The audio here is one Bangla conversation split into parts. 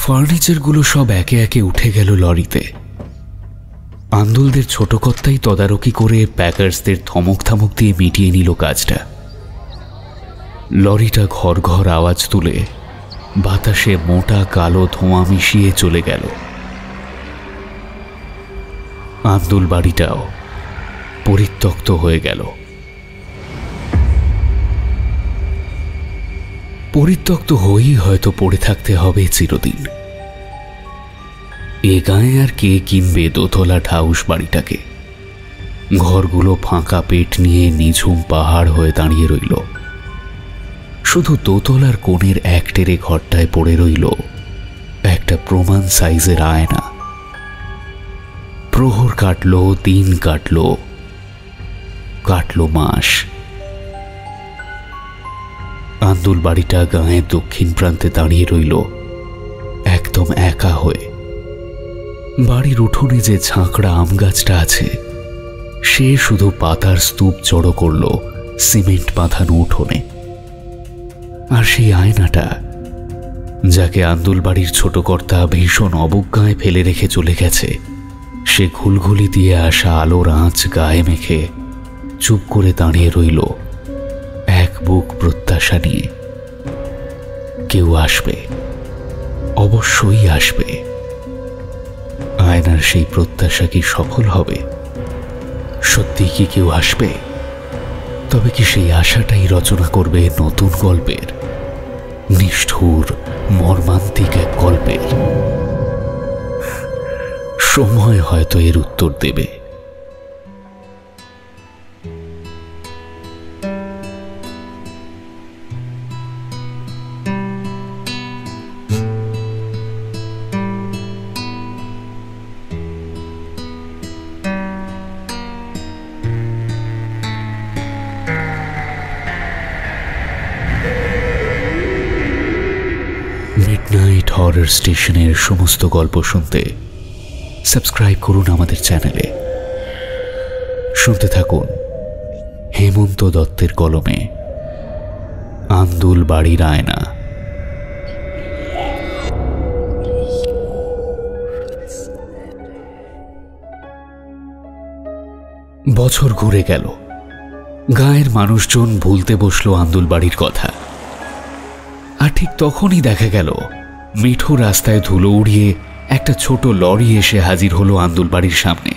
ফার্নিচারগুলো সব একে একে উঠে গেল লরিতে। আন্দুলদের ছোট কর্তাই তদারকি করে প্যাকার্সদের ধমক থামক দিয়ে মিটিয়ে নিল কাজটা। লরিটা ঘর ঘর আওয়াজ তুলে বাতাসে মোটা কালো ধোঁয়া মিশিয়ে চলে গেল। আন্দুল বাড়িটাও পরিত্যক্ত হয়ে গেল। পরিত্যক্ত হয়েই হয়তো পড়ে থাকতে হবে চিরদিন। এ গায়ে আর কে কিনবে দোতলা ঠাউস বাড়িটাকে? ঘরগুলো ফাঁকা পেট নিয়ে নিঝুম পাহাড় হয়ে দাঁড়িয়ে রইল। শুধু দোতলার কোণের এক টেরে ঘরটায় পড়ে রইল একটা প্রমাণ সাইজের আয়না। প্রহর কাটল, দিন কাটল, কাটল মাস। আন্দুল বাড়িটা গাঁয়ের দক্ষিণ প্রান্তে দাঁড়িয়ে রইল একদম একা হয়ে। বাড়ির উঠোনে যে ঝাঁকড়া আম গাছটা আছে সে শুধু পাতার স্তূপ জড়ো করল সিমেন্ট বাঁধানো উঠোনে। আর সেই আয়নাটা, যাকে আন্দুল বাড়ির ছোট কর্তা ভীষণ অবজ্ঞায় ফেলে রেখে চলে গেছে, সে ঘুলঘুলি দিয়ে আসা আলোর আঁচ গায়ে মেখে চুপ করে দাঁড়িয়ে রইল এক বুক প্রত্যাশা নিয়ে। কেউ আসবে, অবশ্যই আসবে। আয়নার সেই প্রত্যাশা কি সফল হবে? সত্যি কি কেউ আসবে? তবে কি সেই আশাটাই রচনা করবে নতুন গল্পের, নিষ্ঠুর মর্মান্তিক এক গল্পের? সময় হয়তো এর উত্তর দেবে। মিডনাইট হরর স্টেশনের সমস্ত গল্প শুনতে সাবস্ক্রাইব করুন আমাদের চ্যানেলে। শুনতে থাকুন হেমন্ত দত্তের কলমে আন্দুল বাড়ির আয়না। বছর ঘুরে গেল। গাঁয়ের মানুষজন ভুলতে বসলো আন্দুল বাড়ির কথা। আর ঠিক তখনই দেখা গেল মিঠু রাস্তায় ধুলো উড়িয়ে একটা ছোট লরি এসে হাজির হলো আন্দুল বাড়ির সামনে।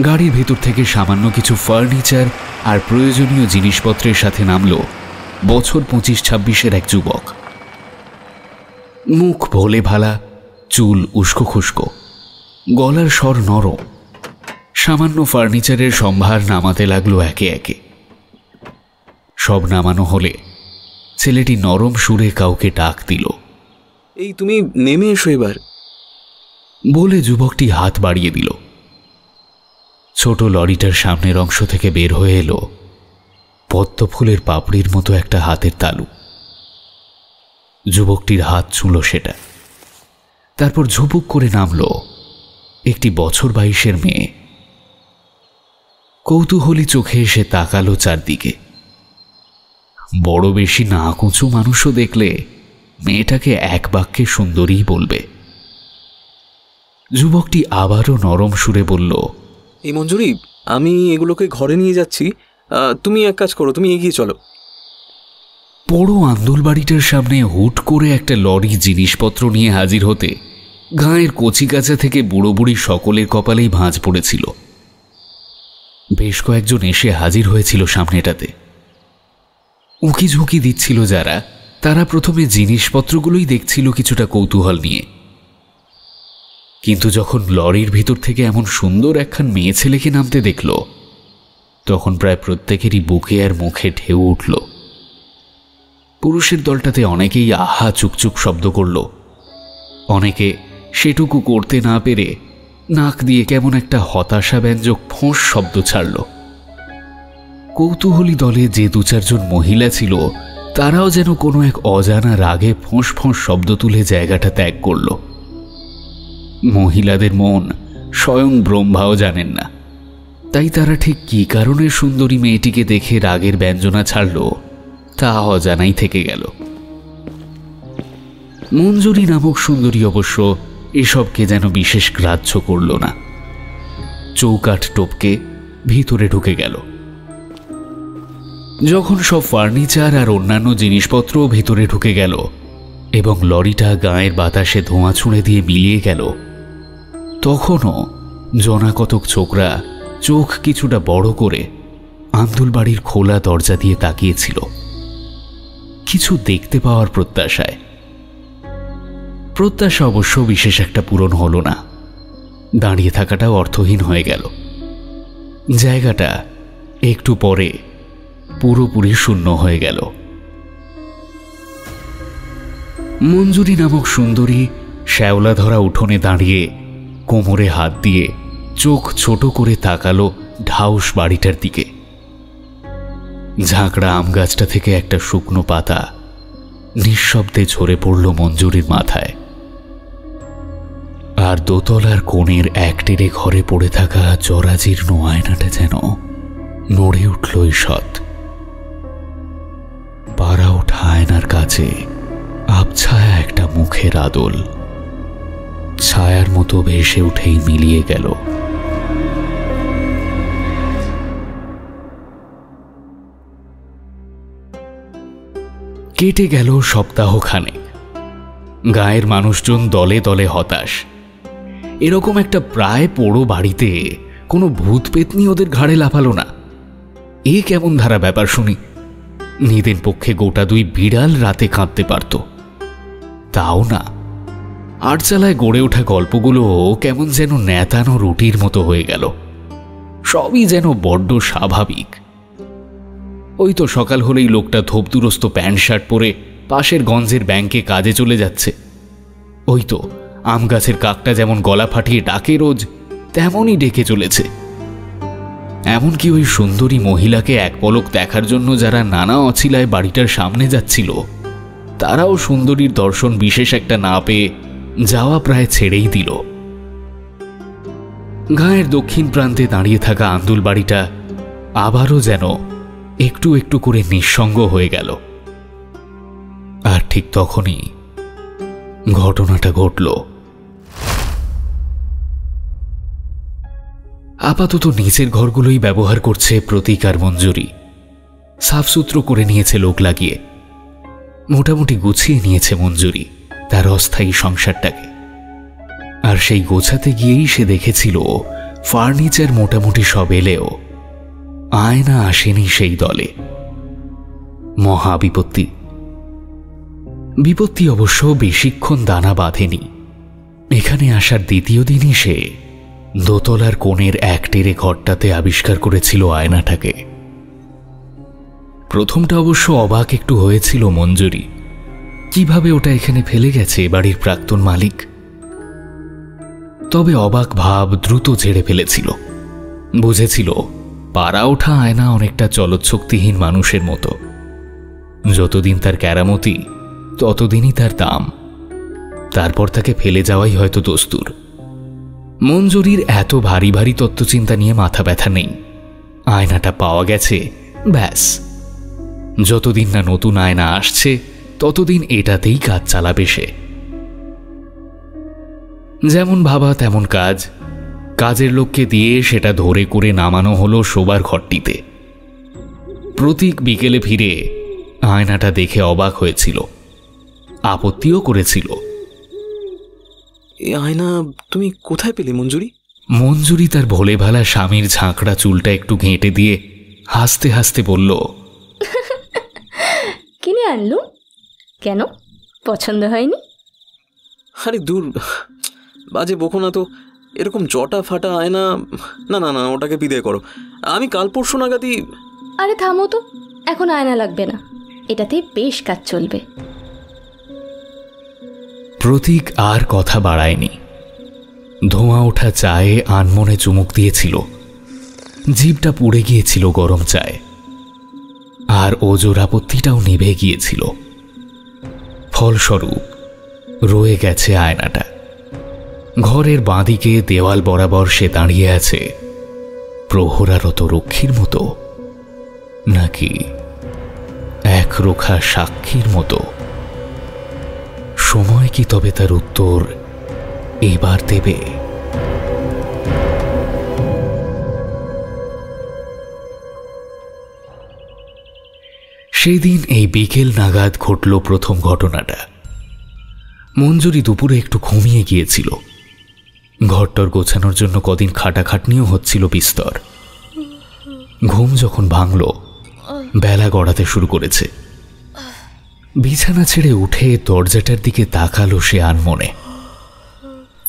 গাড়ির ভেতর থেকে সামান্য কিছু ফার্নিচার আর প্রয়োজনীয় জিনিসপত্রের সাথে নামল বছর 25-26-এর এক যুবক। মুখ ভোলে ভালা, চুল উস্কো খুস্কো, গলার স্বর নরম। সামান্য ফার্নিচারের সম্ভার নামাতে লাগলো একে একে। সব নামানো হলে ছেলেটি নরম সুরে কাউকে ডাক দিল, এই তুমি নেমে এসো এবার, বলে যুবকটি হাত বাড়িয়ে দিল। ছোট লরিটার সামনের অংশ থেকে বের হয়ে এলো পদ্ম ফুলের পাপড়ির মতো একটা হাতের তালু। যুবকটির হাত ছুঁল সেটা। তারপর ঝুপুক করে নামল একটি বছর 22-এর মেয়ে। কৌতূহলী চোখে সে তাকালো চারদিকে। বড় বেশি না কুঁচু মানুষও দেখলে মেয়েটাকে এক বাক্যে সুন্দরী বলবে। যুবকটি আবারও নরম সুরে বলল, এই মঞ্জুরি, আমি এগুলোকে ঘরে নিয়ে যাচ্ছি, তুমি এক কাজ করো, তুমি এগিয়ে চলো। বড় আন্দুল বাড়িটার সামনে হুট করে একটা লরি জিনিসপত্র নিয়ে হাজির হতে গাঁয়ের কচিকাঁচা থেকে বুড়ো বুড়ি সকলের কপালেই ভাঁজ পড়েছিল। বেশ কয়েকজন এসে হাজির হয়েছিল সামনেটাতে। উঁকি ঝুঁকি দিচ্ছিল যারা, তারা প্রথমে জিনিসপত্রগুলোই দেখছিল কিছুটা কৌতূহল নিয়ে। কিন্তু যখন লরির ভিতর থেকে এমন সুন্দর একখান মেয়ে ছেলেকে নামতে দেখল, তখন প্রায় প্রত্যেকেরই বুকে আর মুখে ঢেউ উঠল। পুরুষের দলটাতে অনেকেই আহা চুকচুক শব্দ করল, অনেকে সেটুকু করতে না পেরে নাক দিয়ে কেমন একটা হতাশাব্যঞ্জক ফোঁস শব্দ ছাড়ল। কৌতূহলী দলে যে 2-4 মহিলা ছিল, তারাও যেন কোনো এক অজানা রাগে ফোঁস ফোঁস শব্দ তুলে জায়গাটা ত্যাগ করল। মহিলাদের মন স্বয়ং ব্রহ্মাও জানেন না, তাই তারা ঠিক কী কারণে সুন্দরী মেয়েটিকে দেখে রাগের ব্যঞ্জনা ছাড়ল তা অজানাই থেকে গেল। মঞ্জুরি নামক সুন্দরী অবশ্য এসবকে যেন বিশেষ গ্রাহ্য করল না। চৌকাঠ টপকে ভিতরে ঢুকে গেল। যখন সব ফার্নিচার আর অন্যান্য জিনিসপত্র ভিতরে ঢুকে গেল এবং লরিটা গায়ের বাতাসে ধোঁয়া ছুঁড়ে দিয়ে মিলিয়ে গেল, তখনও জনাকতক ছোকরা চোখ কিছুটা বড় করে আন্দুল বাড়ির খোলা দরজা দিয়ে তাকিয়েছিল কিছু দেখতে পাওয়ার প্রত্যাশায়। প্রত্যাশা অবশ্য বিশেষ একটা পূরণ হলো না। দাঁড়িয়ে থাকাটাও অর্থহীন হয়ে গেল। জায়গাটা একটু পরে পুরোপুরি শূন্য হয়ে গেল। মঞ্জুরি নামক সুন্দরী শ্যাওলা ধরা উঠোনে দাঁড়িয়ে কোমরে হাত দিয়ে চোখ ছোট করে তাকালো ঢাউস বাড়িটার দিকে। ঝাঁকড়া আম গাছটা থেকে একটা শুকনো পাতা নিঃশব্দে ঝরে পড়ল মঞ্জুরির মাথায়। আর দোতলার কোণের এক টেরে ঘরে পড়ে থাকা জরাজীর্ণ আয়নাটা যেন নড়ে উঠল ঈষৎ। পাড়া ওঠা আয়নার কাছে আবছায়া একটা মুখের আদল ছায়ার মতো ভেসে উঠেই মিলিয়ে গেল। কেটে গেল সপ্তাহখানেক। গায়ের মানুষজন দলে দলে হতাশ। এরকম একটা প্রায় পোড়ো বাড়িতে কোনো ভূত পেতনি ওদের ঘাড়ে লাফালো না। এ কেমন ধারা ব্যাপার শুনি। নিদেন পক্ষে গোটা দুই বিড়াল রাতে কাঁদতে পারত, তাও না। আটচালায় গড়ে ওঠা গল্পগুলো কেমন যেন নেতানো রুটির মতো হয়ে গেল। সবই যেন বড্ড স্বাভাবিক। ওই তো সকাল হলেই লোকটা ধোপদুরস্ত প্যান্ট শার্ট পরে পাশের গঞ্জের ব্যাংকে কাজে চলে যাচ্ছে। ওই তো আম গাছের কাকটা যেমন গলা ফাটিয়ে ডাকে রোজ, তেমনই ডেকে চলেছে। এমনকি ওই সুন্দরী মহিলাকে এক পলক দেখার জন্য যারা নানা অছিলায় বাড়িটার সামনে যাচ্ছিল, তারাও সুন্দরীর দর্শন বিশেষ একটা না পেয়ে যাওয়া প্রায় ছেড়েই দিল। গাঁয়ের দক্ষিণ প্রান্তে দাঁড়িয়ে থাকা আন্দুল বাড়িটা আবারও যেন একটু একটু করে নিঃসঙ্গ হয়ে গেল। আর ঠিক তখনই ঘটনাটা ঘটল। আপাতত নিচের ঘরগুলোই ব্যবহার করছে প্রতীক আর মঞ্জুরি। সাফসুতরো করে নিয়েছে লোক লাগিয়ে। মোটামুটি গুছিয়ে নিয়েছে মঞ্জুরি তার অস্থায়ী সংসারটাকে। আর সেই গোছাতে গিয়েই সে দেখেছিল ফার্নিচার মোটামুটি সব এলেও আয়না আসেনি সেই দলে। মহা বিপত্তি। বিপত্তি অবশ্য বেশিক্ষণ দানা বাঁধেনি। এখানে আসার দ্বিতীয় দিনই সে দোতলার কোণের এক টেরে ঘরটাতে আবিষ্কার করেছিল আয়নাটাকে। প্রথমটা অবশ্য অবাক একটু হয়েছিল মঞ্জুরি, কিভাবে ওটা এখানে ফেলে গেছে বাড়ির প্রাক্তন মালিক। তবে অবাক ভাব দ্রুত ঝেড়ে ফেলেছিল। বুঝেছিল পাড়া ওঠা আয়না অনেকটা চলৎশক্তিহীন মানুষের মতো। যতদিন তার কেরামতি ততদিনই তার দাম। তারপর তাকে ফেলে যাওয়াই হয়তো দস্তুর। মঞ্জুরির এত ভারী ভারী তত্ত্বচিন্তা নিয়ে মাথা ব্যথা নেই। আয়নাটা পাওয়া গেছে, ব্যাস। যতদিন না নতুন আয়না আসছে ততদিন এটাতেই কাজ চালাবে সে। যেমন ভাবা তেমন কাজ। কাজের লোককে দিয়ে সেটা ধরে করে নামানো হলো শোবার ঘরটিতে। প্রতীক বিকেলে ফিরে আয়নাটা দেখে অবাক হয়েছিল, আপত্তিও করেছিল। এই আয়না তুমি কোথায় পেলে মঞ্জুরি? মঞ্জুরি তার ভোলে ভালা স্বামীর ঝাঁকড়া চুলটা একটু ঘেঁটে দিয়ে হাসতে হাসতে বলল, কিনে আনলুম। কেন, পছন্দ হয়নি? আরে দূর, বাজে বকো না তো। এরকম জটা ফাটা আয়না, না না না, ওটাকে বিদায় করো। আমি কাল পরশু নাগাদই। আরে থামো তো, এখন আয়না লাগবে না, এটাতেই বেশ কাজ চলবে। প্রতীক আর কথা বাড়ায়নি। ধোঁয়া ওঠা চায়ে আনমনে চুমুক দিয়েছিল। জিভটা পুড়ে গিয়েছিল গরম চায়ে, আর ওজোর আপত্তিটাও নিভে গিয়েছিল। ফলস্বরূপ রয়ে গেছে আয়নাটা। ঘরের বাঁদিকে দেওয়াল বরাবর সে দাঁড়িয়ে আছে প্রহরারত রক্ষীর মতো, নাকি এক রোখা সাক্ষীর মতো? সময় কি তবে তার উত্তর এবার দেবে? সেদিন এই বিকেল নাগাদ ঘটল প্রথম ঘটনাটা। মঞ্জুরি দুপুরে একটু ঘুমিয়ে গিয়েছিল। ঘরটর গোছানোর জন্য কদিন খাটাখাটনিও হচ্ছিল বিস্তর। ঘুম যখন ভাঙল, বেলা গড়াতে শুরু করেছে। বিছানা ছেড়ে উঠে দরজাটার দিকে তাকালো সে আনমনে।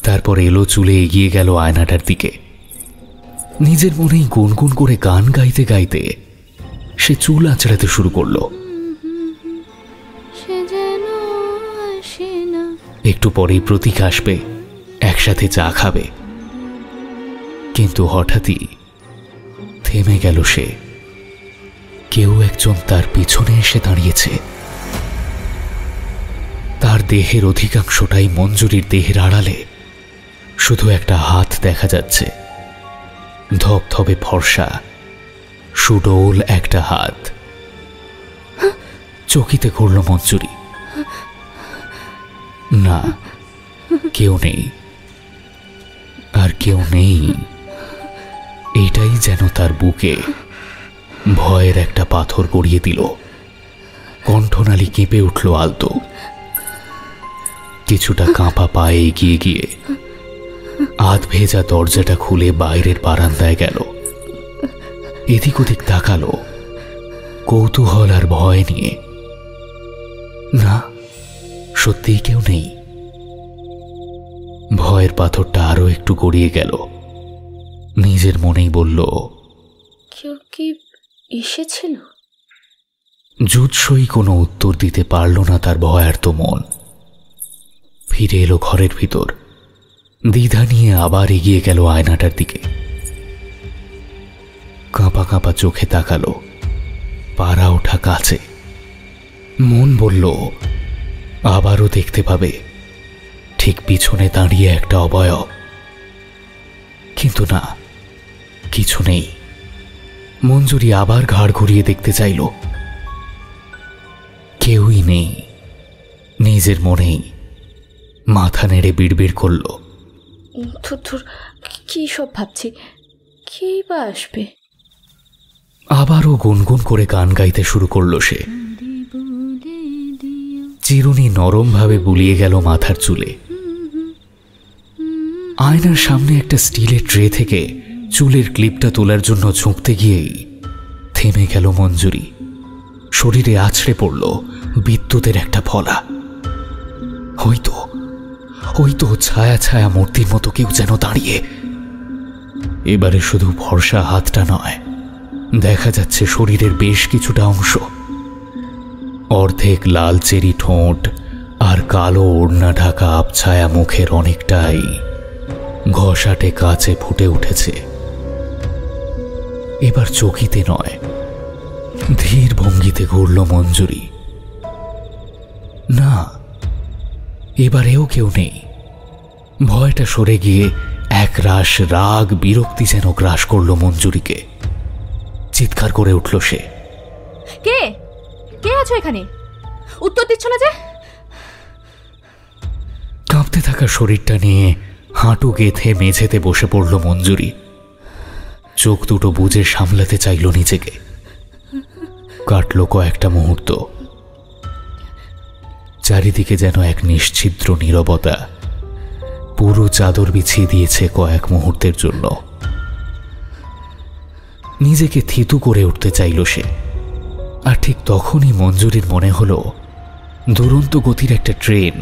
তারপর এলো চুলে এগিয়ে গেল আয়নাটার দিকে। নিজের মনেই গুনগুন করে গান গাইতে গাইতে সে চুল আঁচড়াতে শুরু করলো। একটু পরেই প্রতীক আসবে, একসাথে চা খাবে। কিন্তু হঠাৎই থেমে গেল সে। কেউ একজন তার পিছনে এসে দাঁড়িয়েছে। তার দেহের অধিকাংশটাই মঞ্জুরির দেহের আড়ালে। শুধু একটা হাত দেখা যাচ্ছে, ধপধপে ফর্সা, সুডোল একটা হাত। চকিতে করল মঞ্জুরি। না, কেউ নেই, আর কেউ নেই। এটাই যেন তার বুকে ভয়ের একটা পাথর গড়িয়ে দিল। কণ্ঠনালী কেঁপে উঠল আলতো। কিছুটা কাঁপা পায়ে এগিয়ে গিয়ে আধ ভেজা দরজাটা খুলে বাইরের বারান্দায় গেল। এদিক ওদিক তাকালো, কৌতূহল আর ভয় নিয়ে। না, সত্যিই কেউ নেই। ভয়ের পাথরটা আরো একটু গড়িয়ে গেল। নিজের মনেই বলল, কেউ কি এসেছিল? জুৎসই কোনো উত্তর দিতে পারল না তার ভয়ার্ত মন। ফিরে এলো ঘরের ভিতর। দ্বিধা নিয়ে আবার এগিয়ে গেল আয়নাটার দিকে। কাঁপা কাঁপা চোখে তাকালো, পাড়া ওঠা কাছে। মন বলল আবারও দেখতে পাবে ঠিক পিছনে দাঁড়িয়ে একটা অবয়ব। কিন্তু না, কিছু নেই। মঞ্জুরি আবার ঘাড় ঘুরিয়ে দেখতে চাইল। কেউই নেই। নিজের মনেই মাথা নেড়ে বিড়বিড় করল, ধুর, কি সব ভাবছি, কে বা আসবে? আবারও গুনগুন করে গান গাইতে শুরু করলো সে। চিরুনি নরমভাবে বুলিয়ে গেল মাথার চুলে। আয়নার সামনে একটা স্টিলের ট্রে থেকে চুলের ক্লিপটা তোলার জন্য ঝুঁকতে গিয়েই থেমে গেল মঞ্জুরি। শরীরে আছড়ে পড়ল বিদ্যুতের একটা ফলা। হয়তো ছায়া ছায়া মূর্তির মতো কেউ যেন দাঁড়িয়ে। এবারে শুধু ভরসা হাতটা নয়, দেখা যাচ্ছে শরীরের বেশ কিছুটা অংশ। অর্ধেক লাল চেরি ঠোঁট আর কালো ওড়না ঢাকা আবছায়া মুখের অনেকটাই ঘষাটে কাচে ফুটে উঠেছে। এবার চকিতে নয়, ধীর ভঙ্গিতে ঘুরল মঞ্জুরি। না, এবারেও কেউ নেই। ভয়টা সরে গিয়ে এক রাশ রাগ বিরক্তি যেন গ্রাস করল মঞ্জুরিকে। চিৎকার করে উঠল সে, কে কে আছো এখানে? উত্তর দিচ্ছ না যে? কাঁপতে থাকা শরীরটা নিয়ে হাঁটু গেঁথে মেঝেতে বসে পড়ল মঞ্জুরি। চোখ দুটো বুজে সামলাতে চাইল নিজেকে। কাটল কয়েকটা মুহূর্ত। চারিদিকে যেন এক নিশ্ছিদ্র নীরবতা পুরো চাদর বিছিয়ে দিয়েছে কয়েক মুহূর্তের জন্য। নিজেকে থিতু করে উঠতে চাইল সে। আর ঠিক তখনই মঞ্জুরির মনে হলো দুরন্ত গতির একটা ট্রেন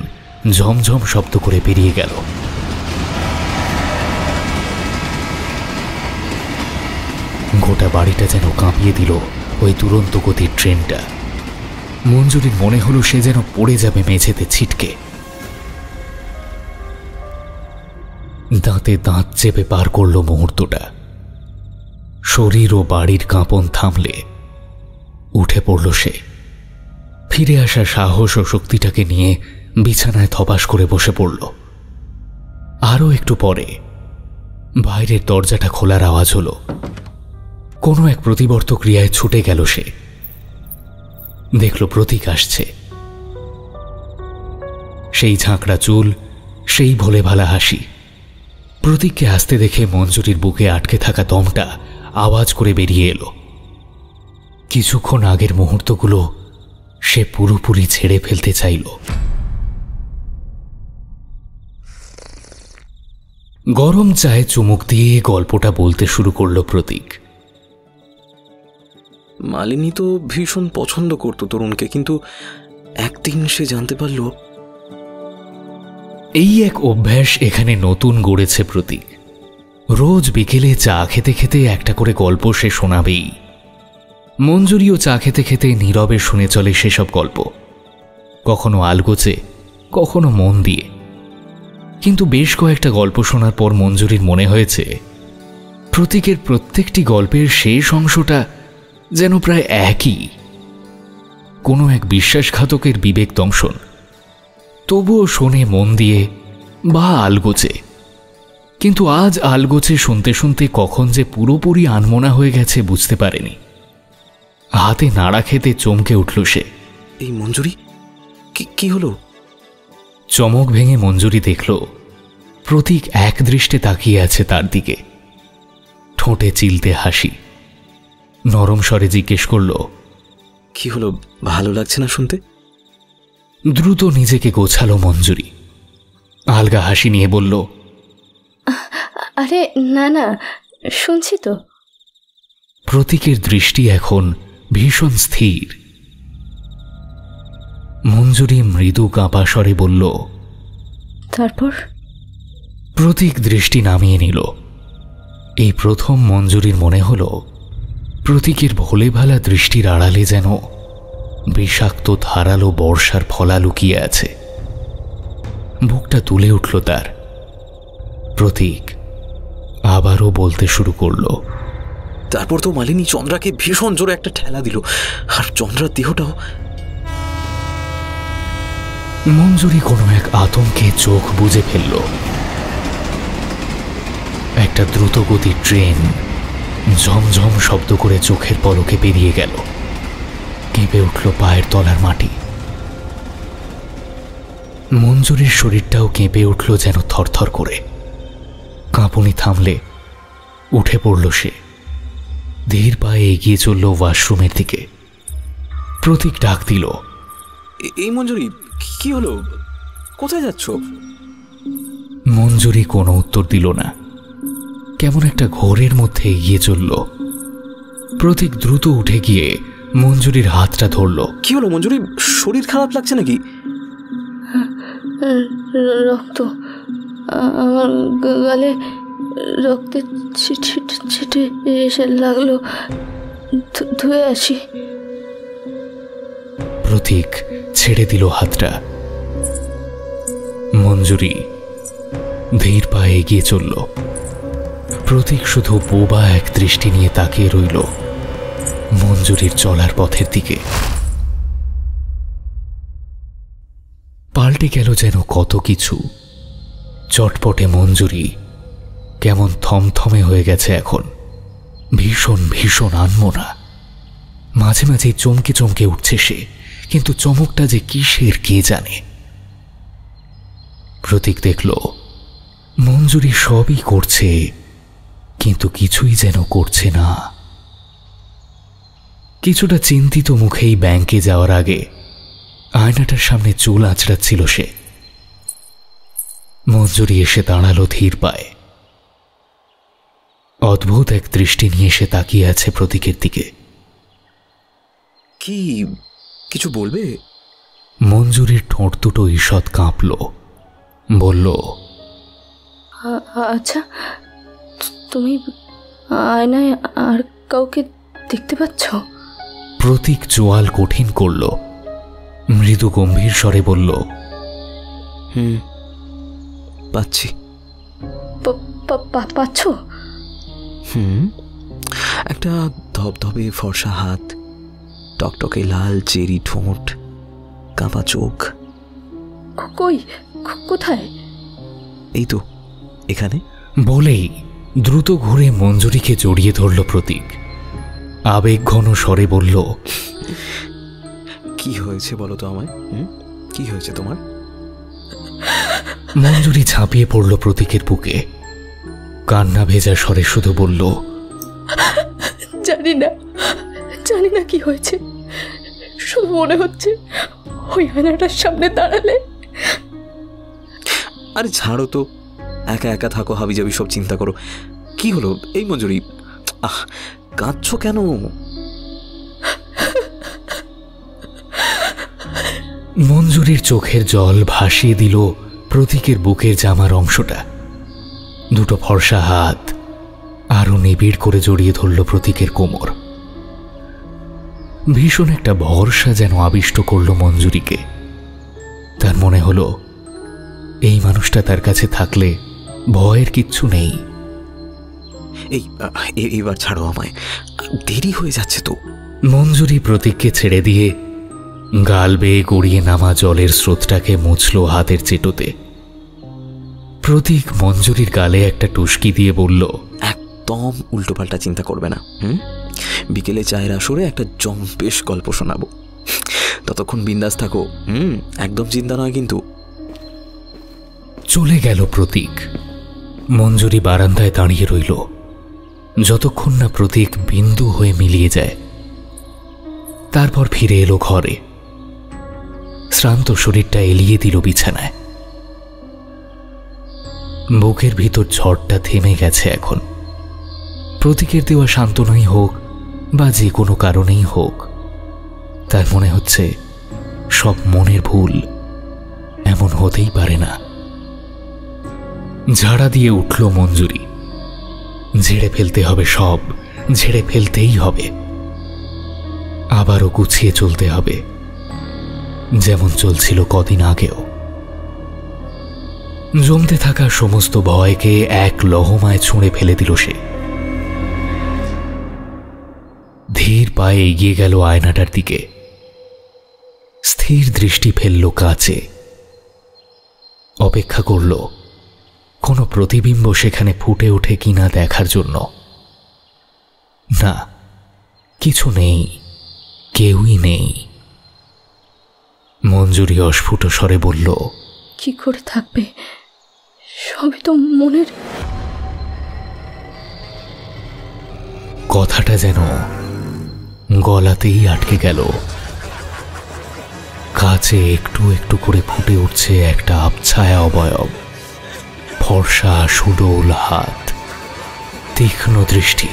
ঝমঝম শব্দ করে বেরিয়ে গেল। গোটা বাড়িটা যেন কাঁপিয়ে দিল ওই দুরন্ত গতির ট্রেনটা। মঞ্জুরির মনে হলো সে যেন পড়ে যাবে মেঝেতে ছিটকে। দাঁতে দাঁত চেপে পার করল মুহূর্তটা। শরীর ও বাড়ির কাঁপন থামলে উঠে পড়ল সে। ফিরে আসা সাহস ও শক্তিটাকে নিয়ে বিছানায় ধপাস করে বসে পড়ল। আরও একটু পরে বাইরের দরজাটা খোলার আওয়াজ হলো। কোনো এক প্রতিবর্ত ক্রিয়ায় ছুটে গেল সে। দেখল প্রতীক আসছে। সেই ঝাঁকড়া চুল, সেই ভোলে ভালা হাসি। প্রতীককে আসতে দেখে মঞ্জুরির বুকে আটকে থাকা দমটা আওয়াজ করে বেরিয়ে এলো। কিছুক্ষণ আগের মুহূর্তগুলো সে পুরোপুরি ছেড়ে ফেলতে চাইল। গরম চায়ে চুমুক দিয়ে গল্পটা বলতে শুরু করল প্রতীক। মালিনী তো ভীষণ পছন্দ করত তরুণকে, কিন্তু একদিন সে জানতে পারল এই এক অভ্যাস এখানে নতুন গড়েছে প্রতীক। রোজ বিকেলে চা খেতে খেতে একটা করে গল্প সে শোনাবেই। মঞ্জুরিও চা খেতে খেতে নীরবে শুনে চলে সেসব গল্প, কখনো আলগোচে, কখনো মন দিয়ে। কিন্তু বেশ কয়েকটা গল্প শোনার পর মঞ্জুরির মনে হয়েছে প্রতীকের প্রত্যেকটি গল্পের শেষ অংশটা যেন প্রায় একই, কোনো এক বিশ্বাসঘাতকের বিবেক দংশন। তবুও শোনে মন দিয়ে বা আলগোচে। কিন্তু আজ আলগোচে শুনতে শুনতে কখন যে পুরোপুরি আনমনা হয়ে গেছে বুঝতে পারেনি। হাতে নাড়া খেতে চমকে উঠল সে। এই মঞ্জুরি, কি হলো? চমক ভেঙে মঞ্জুরি দেখল প্রতীক এক দৃষ্টে তাকিয়ে আছে তার দিকে, ঠোঁটে চিলতে হাসি। নরম স্বরে জিজ্ঞেস করল, কি হলো, ভালো লাগছে না শুনতে? দ্রুত নিজেকে গোছালো মঞ্জুরি, আলগা হাসি নিয়ে বলল, আরে না না, শুনছি তো। প্রতীকের দৃষ্টি এখন ভীষণ স্থির। মঞ্জুরি মৃদু কাঁপা স্বরে বলল, তারপর? প্রতীক দৃষ্টি নামিয়ে নিল। এই প্রথম মঞ্জুরির মনে হল প্রতীকের ভোলে ভালা দৃষ্টির আড়ালে যেন বিষাক্ত ধারালো বর্ষার ফলা লুকিয়ে আছে। বুকটা তুলে উঠল তার। প্রতীক আবারও বলতে শুরু করল, তারপর তো মালিনী চন্দ্রাকে ভীষণ জোরে একটা ঠেলা দিল, আর চন্দ্রার দেহটাও। মঞ্জুরি কোনো এক আতঙ্কে চোখ বুজে ফেলল। একটা দ্রুতগতির ট্রেন ঝমঝম শব্দ করে চোখের পলকে পেরিয়ে গেল। কেঁপে উঠল পায়ের তলার মাটি। মঞ্জুরির শরীরটাও কেঁপে উঠল যেন থরথর করে। কাঁপুনি থামলে উঠে পড়ল সে। ধীর পায়ে এগিয়ে চলল ওয়াশরুমের দিকে। প্রতীক ডাক দিল, এই মঞ্জুরি, কি হলো, কোথায় যাচ্ছ? মঞ্জুরি কোনো উত্তর দিল না, কেমন একটা ঘোরের মধ্যে এগিয়ে চলল। প্রতীক দ্রুত উঠে গিয়ে মঞ্জুরির হাতটা ধরল। কি হলো মঞ্জুরি, শরীর খারাপ লাগছে নাকি? রক্ত, আমার গালে রক্তের ছিটে এসে লাগলো, ধুয়ে আসি। প্রতীক ছেড়ে দিল হাতটা। মঞ্জুরি ধীর পায়ে এগিয়ে চলল। প্রতীক শুধু বোবা এক দৃষ্টি নিয়ে তাকিয়ে রইল মঞ্জুরির চলার পথের দিকে। পাল্টে গেল যেন কত কিছু। চটপটে মঞ্জুরি কেমন থমথমে হয়ে গেছে এখন, ভীষণ ভীষণ আনমনা। মাঝে মাঝে চমকে চমকে উঠছে সে, কিন্তু চমকটা যে কিসের কে জানে। প্রতীক দেখল মঞ্জুরি সবই করছে, কিন্তু কিছুই যেন করছে না। কিছুটা চিন্তিত মুখেই ব্যাংকে যাওয়ার আগে আয়নাটার সামনে চুল আঁচড়াচ্ছিল সে। মঞ্জুরি এসে দাঁড়ালো ধীর পায়ে। অদ্ভুত এক দৃষ্টি নিয়ে সে তাকিয়ে আছে প্রতীকের দিকে। কিছু বলবে? মঞ্জুরির ঠোঁট দুটো ঈষৎ কাঁপল। বলল, আচ্ছা, তুমি আয়নায় আর কাউকে দেখতে পাচ্ছ? প্রতীক চোয়াল কঠিন করল, মৃদু গম্ভীর স্বরে বলল, পাচ্ছি। পাচ্ছ? একটা ধবধবে ফর্সা হাত, টকটকে লাল চেরি ঠোঁট, কাঁপা চোখ। কই, কোথায়? এই তো এখানে। বলেই দ্রুত ঘুরে মঞ্জুরিকে জড়িয়ে ধরল প্রতীক। আবেগঘন স্বরে বলল, কি হয়েছে বলো তো আমায়? কি হয়েছে তোমার? মঞ্জুরি ঝাঁপিয়ে পড়ল প্রতীকের বুকে, কান্না ভেজা স্বরে শুধু বলল, জানি না কি হয়েছে, শুধু মনে হচ্ছে ওই আয়নাটার সামনে দাঁড়ালে। আরে ছাড়ো তো, একা একা থাকো, হাবি যাবি সব চিন্তা করো। কি হলো এই মঞ্জুরি, কাঁদছো কেন? মঞ্জুরির চোখের জল ভাসিয়ে দিল প্রতীকের বুকের জামার অংশটা। দুটো ফর্সা হাত আরো নিবিড় করে জড়িয়ে ধরল প্রতীকের কোমর। ভীষণ একটা ভরসা যেন আবিষ্ট করল মঞ্জুরিকে। তার মনে হলো এই মানুষটা তার কাছে থাকলে ভয়ের কিচ্ছু নেই। এইবার ছাড়ো আমায়, দেরি হয়ে যাচ্ছে তো। মঞ্জুরি প্রতীককে ছেড়ে দিয়ে গাল বেয়ে গড়িয়ে নামা জলের স্রোতটাকে মুছল হাতের চেটোতে। প্রতীক মঞ্জুরির গালে একটা টুসকি দিয়ে বলল, একদম উল্টোপাল্টা চিন্তা করবে না। বিকেলে চায়ের আসরে একটা জম্পেশ গল্প শোনাবো, ততক্ষণ বিন্দাস থাকো। একদম চিন্তা নয় কিন্তু। চলে গেল প্রতীক। মঞ্জুরি বারান্দায় দাঁড়িয়ে রইল যতক্ষণ না প্রতীক বিন্দু হয়ে মিলিয়ে যায়। তারপর ফিরে এলো ঘরে, শ্রান্ত শরীরটা এলিয়ে দিল বিছানায়। বুকের ভিতর ঝড়টা থেমে গেছে এখন। প্রতীকের দেওয়া সান্ত্বনাই হোক বা যে কোনো কারণেই হোক, তার মনে হচ্ছে সব মনের ভুল, এমন হতেই পারে না। ঝাড়া দিয়ে উঠল মঞ্জুরি। ঝেড়ে ফেলতে হবে সব, ঝেড়ে ফেলতেই হবে। আবারও গুছিয়ে চলতে হবে, যেমন চলছিল কদিন আগেও। জমতে থাকা সমস্ত ভয়কে এক লহমায় ছুঁড়ে ফেলে দিল সে। ধীর পায়ে এগিয়ে গেল আয়নাটার দিকে। স্থির দৃষ্টি ফেলল কাছে। অপেক্ষা করল কোনো প্রতিবিম্ব সেখানে ফুটে ওঠে কিনা দেখার জন্য। না, কিছু নেই, কেউই নেই। মঞ্জুরি অস্ফুট স্বরে বলল, কি করে থাকবে, সবই তো মনের। কথাটা যেন গলাতেই আটকে গেল। কাছে একটু একটু করে ফুটে উঠছে একটা আবছায়া অবয়ব, ফর্সা সুডোল হাত, তীক্ষ্ণ দৃষ্টি,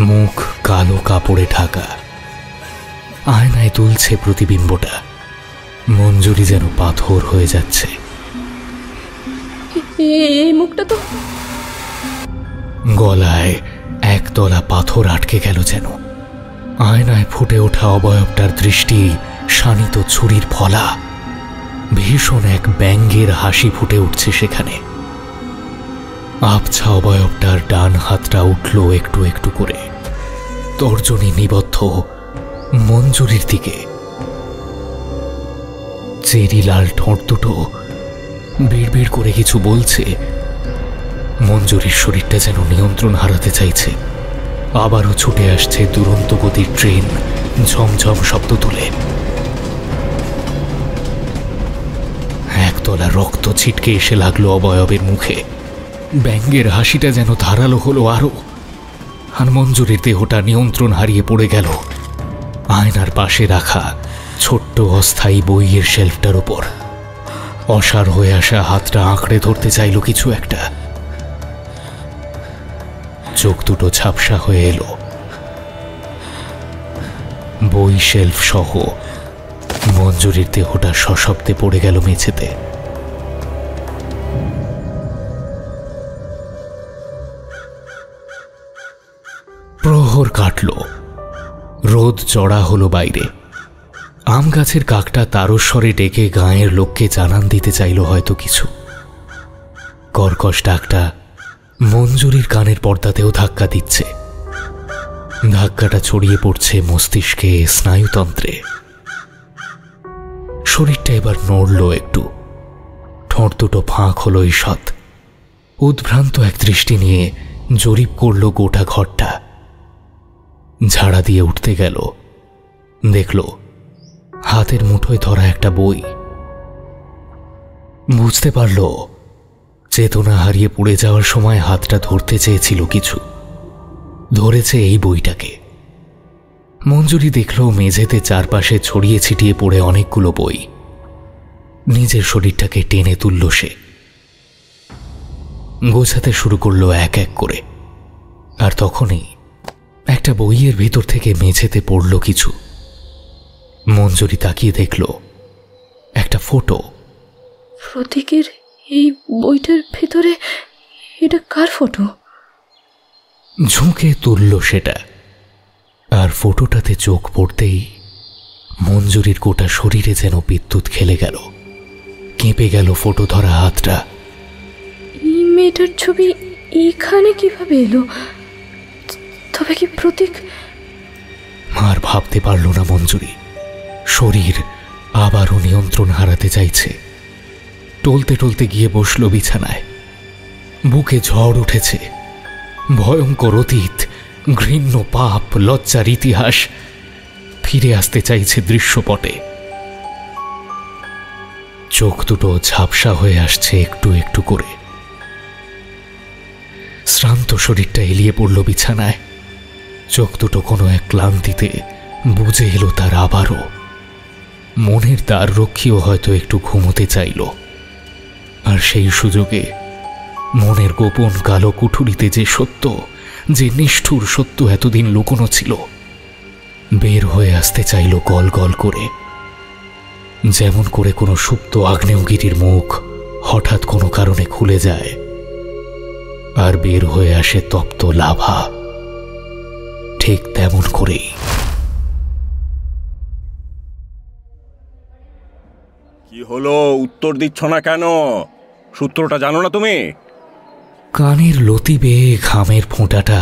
মুখ কালো কাপড়ে ঢাকা। আয়নায় তুলছে প্রতিবিম্বটা। মঞ্জুরি যেন পাথর হয়ে যাচ্ছে। এই মুখটা তো। গলায় একতলা পাথর আটকে গেল যেন। আয়নায় ফুটে ওঠা অবয়বটার দৃষ্টি শানিত ছুরির ফলা। ভীষণ এক ব্যঙ্গের হাসি ফুটে উঠছে সেখানে। আবছা অবয়বটার ডান হাতটা উঠল একটু একটু করে, তর্জনী নিবদ্ধ মঞ্জুরির দিকে। চেরি লাল ঠোঁট দুটো বিড়বিড় করে কিছু বলছে। মঞ্জুরির শরীরটা যেন নিয়ন্ত্রণ হারাতে চাইছে। আবারও ছুটে আসছে দুরন্ত গতির ট্রেন, ঝমঝম শব্দ তুলে। একতলা রক্ত ছিটকে এসে লাগলো অবয়বের মুখে। ব্যঙ্গের হাসিটা যেন ধারালো হলো আরো। আর মঞ্জুরির দেহটা নিয়ন্ত্রণ হারিয়ে পড়ে গেল আয়নার পাশে রাখা ছোট্ট অস্থায়ী বইয়ের শেলফটার উপর। অসাড় হয়ে আসা হাতটা আঁকড়ে ধরতে চাইল কিছু একটা। চোখ দুটো ঝাপসা হয়ে এলো। বই শেলফ সহ মঞ্জুরির দেহটা সশব্দে পড়ে গেল মেঝেতে। প্রহর কাটল, রোদ চড়া হলো বাইরে। আম গাছের কাকটা তারস্বরে ডেকে গাঁয়ের লোককে জানান দিতে চাইল হয়তো কিছু। কর্কশ ডাকটা মঞ্জুরির কানের পর্দাতেও ধাক্কা দিচ্ছে। ধাক্কাটা ছড়িয়ে পড়ছে মস্তিষ্কে, স্নায়ুতন্ত্রে। শরীরটা এবার নড়ল একটু। ঠোঁট দুটো ফাঁক হলো ঈষৎ। উদ্ভ্রান্ত এক দৃষ্টি নিয়ে জরিপ করল গোটা ঘরটা। ঝাড়া দিয়ে উঠতে গেল, দেখল হাতের মুঠোয় ধরা একটা বই। বুঝতে পারল চেতনা হারিয়ে পড়ে যাওয়ার সময় হাতটা ধরতে চেয়েছিল কিছু, ধরেছে এই বইটাকে। মঞ্জুরি দেখল মেঝেতে চারপাশে ছড়িয়ে ছিটিয়ে পড়ে অনেকগুলো বই। নিজের শরীরটাকে টেনে তুলল সে, গোছাতে শুরু করলো এক এক করে। আর তখনই একটা বইয়ের ভিতর থেকে মেঝেতে পড়ল কিছু। মঞ্জুরি তাকিয়ে দেখল একটা ফটো। প্রতীকের এই বইটার ভেতরে এটা কার ফটো? ঝুঁকে তুলল সেটা, আর ফটোটাতে চোখ পড়তেই মঞ্জুরির গোটা শরীরে যেন বিদ্যুৎ খেলে গেল, কেঁপে গেল ফটো ধরা হাতটা। এই মেয়েটার ছবি এখানে কিভাবে এলো? তবে কি প্রতীক? আর ভাবতে পারল না মঞ্জুরি। শরীর আবারও নিয়ন্ত্রণ হারাতে চাইছে। টলতে টলতে গিয়ে বসল বিছানায়। বুকে ঝড় উঠেছে। ভয়ঙ্কর অতীত, ঘৃণ্য পাপ, লজ্জার ইতিহাস ফিরে আসতে চাইছে দৃশ্যপটে। চোখ দুটো ঝাপসা হয়ে আসছে একটু একটু করে। শ্রান্ত শরীরটা এলিয়ে পড়ল বিছানায়। চোখ দুটো কোনো এক ক্লান্তিতে বুঝে এলো তার আবারও। মনের দ্বার রক্ষীও হয়তো একটু ঘুমোতে চাইল। আর সেই সুযোগে মনের গোপন কালো কুঠুরিতে যে সত্য, যে নিষ্ঠুর সত্য এতদিন লুকোনো ছিল, বের হয়ে আসতে চাইল গল গল করে। যেমন করে কোনো সুপ্ত আগ্নেয়গিরির মুখ হঠাৎ কোনো কারণে খুলে যায় আর বের হয়ে আসে তপ্ত লাভা, ঠিক তেমন করেই। কি হলো, উত্তর দিচ্ছ না কেন? সূত্রটা জানো না তুমি? কানের লতি বেয়ে ঘামের ফোঁটাটা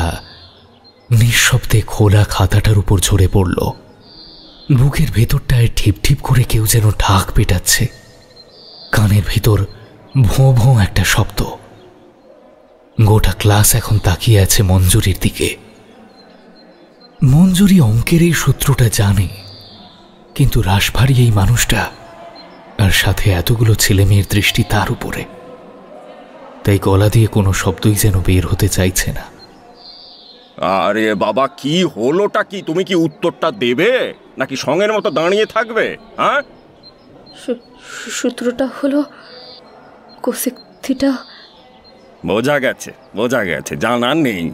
নিঃশব্দে খোলা খাতাটার উপর ঝরে পড়ল। বুকের ভেতরটায় ঠিপ ঠিপ করে কেউ যেন ঢাক পেটাচ্ছে। কানের ভিতর ভোঁ ভোঁ একটা শব্দ। গোটা ক্লাস এখন তাকিয়ে আছে মঞ্জুরির দিকে। মঞ্জুরি অঙ্কের এই সূত্রটা জানে, কিন্তু রাশভারী এই মানুষটা, আর সাথে এতগুলো ছেলে মেয়ের দৃষ্টি তার উপরে, তাই গলা দিয়ে কোনো শব্দই যেন বের হতে চাইছে না। আরে বাবা, কি হলোটা কি? তুমি কি উত্তরটা দেবে নাকি সঙ্গের মতো দাঁড়িয়ে থাকবে? হ্যাঁ, সূত্রটা হলো কোসেক থিটা। বোঝা গেছে, বোঝা গেছে, জানা নেই।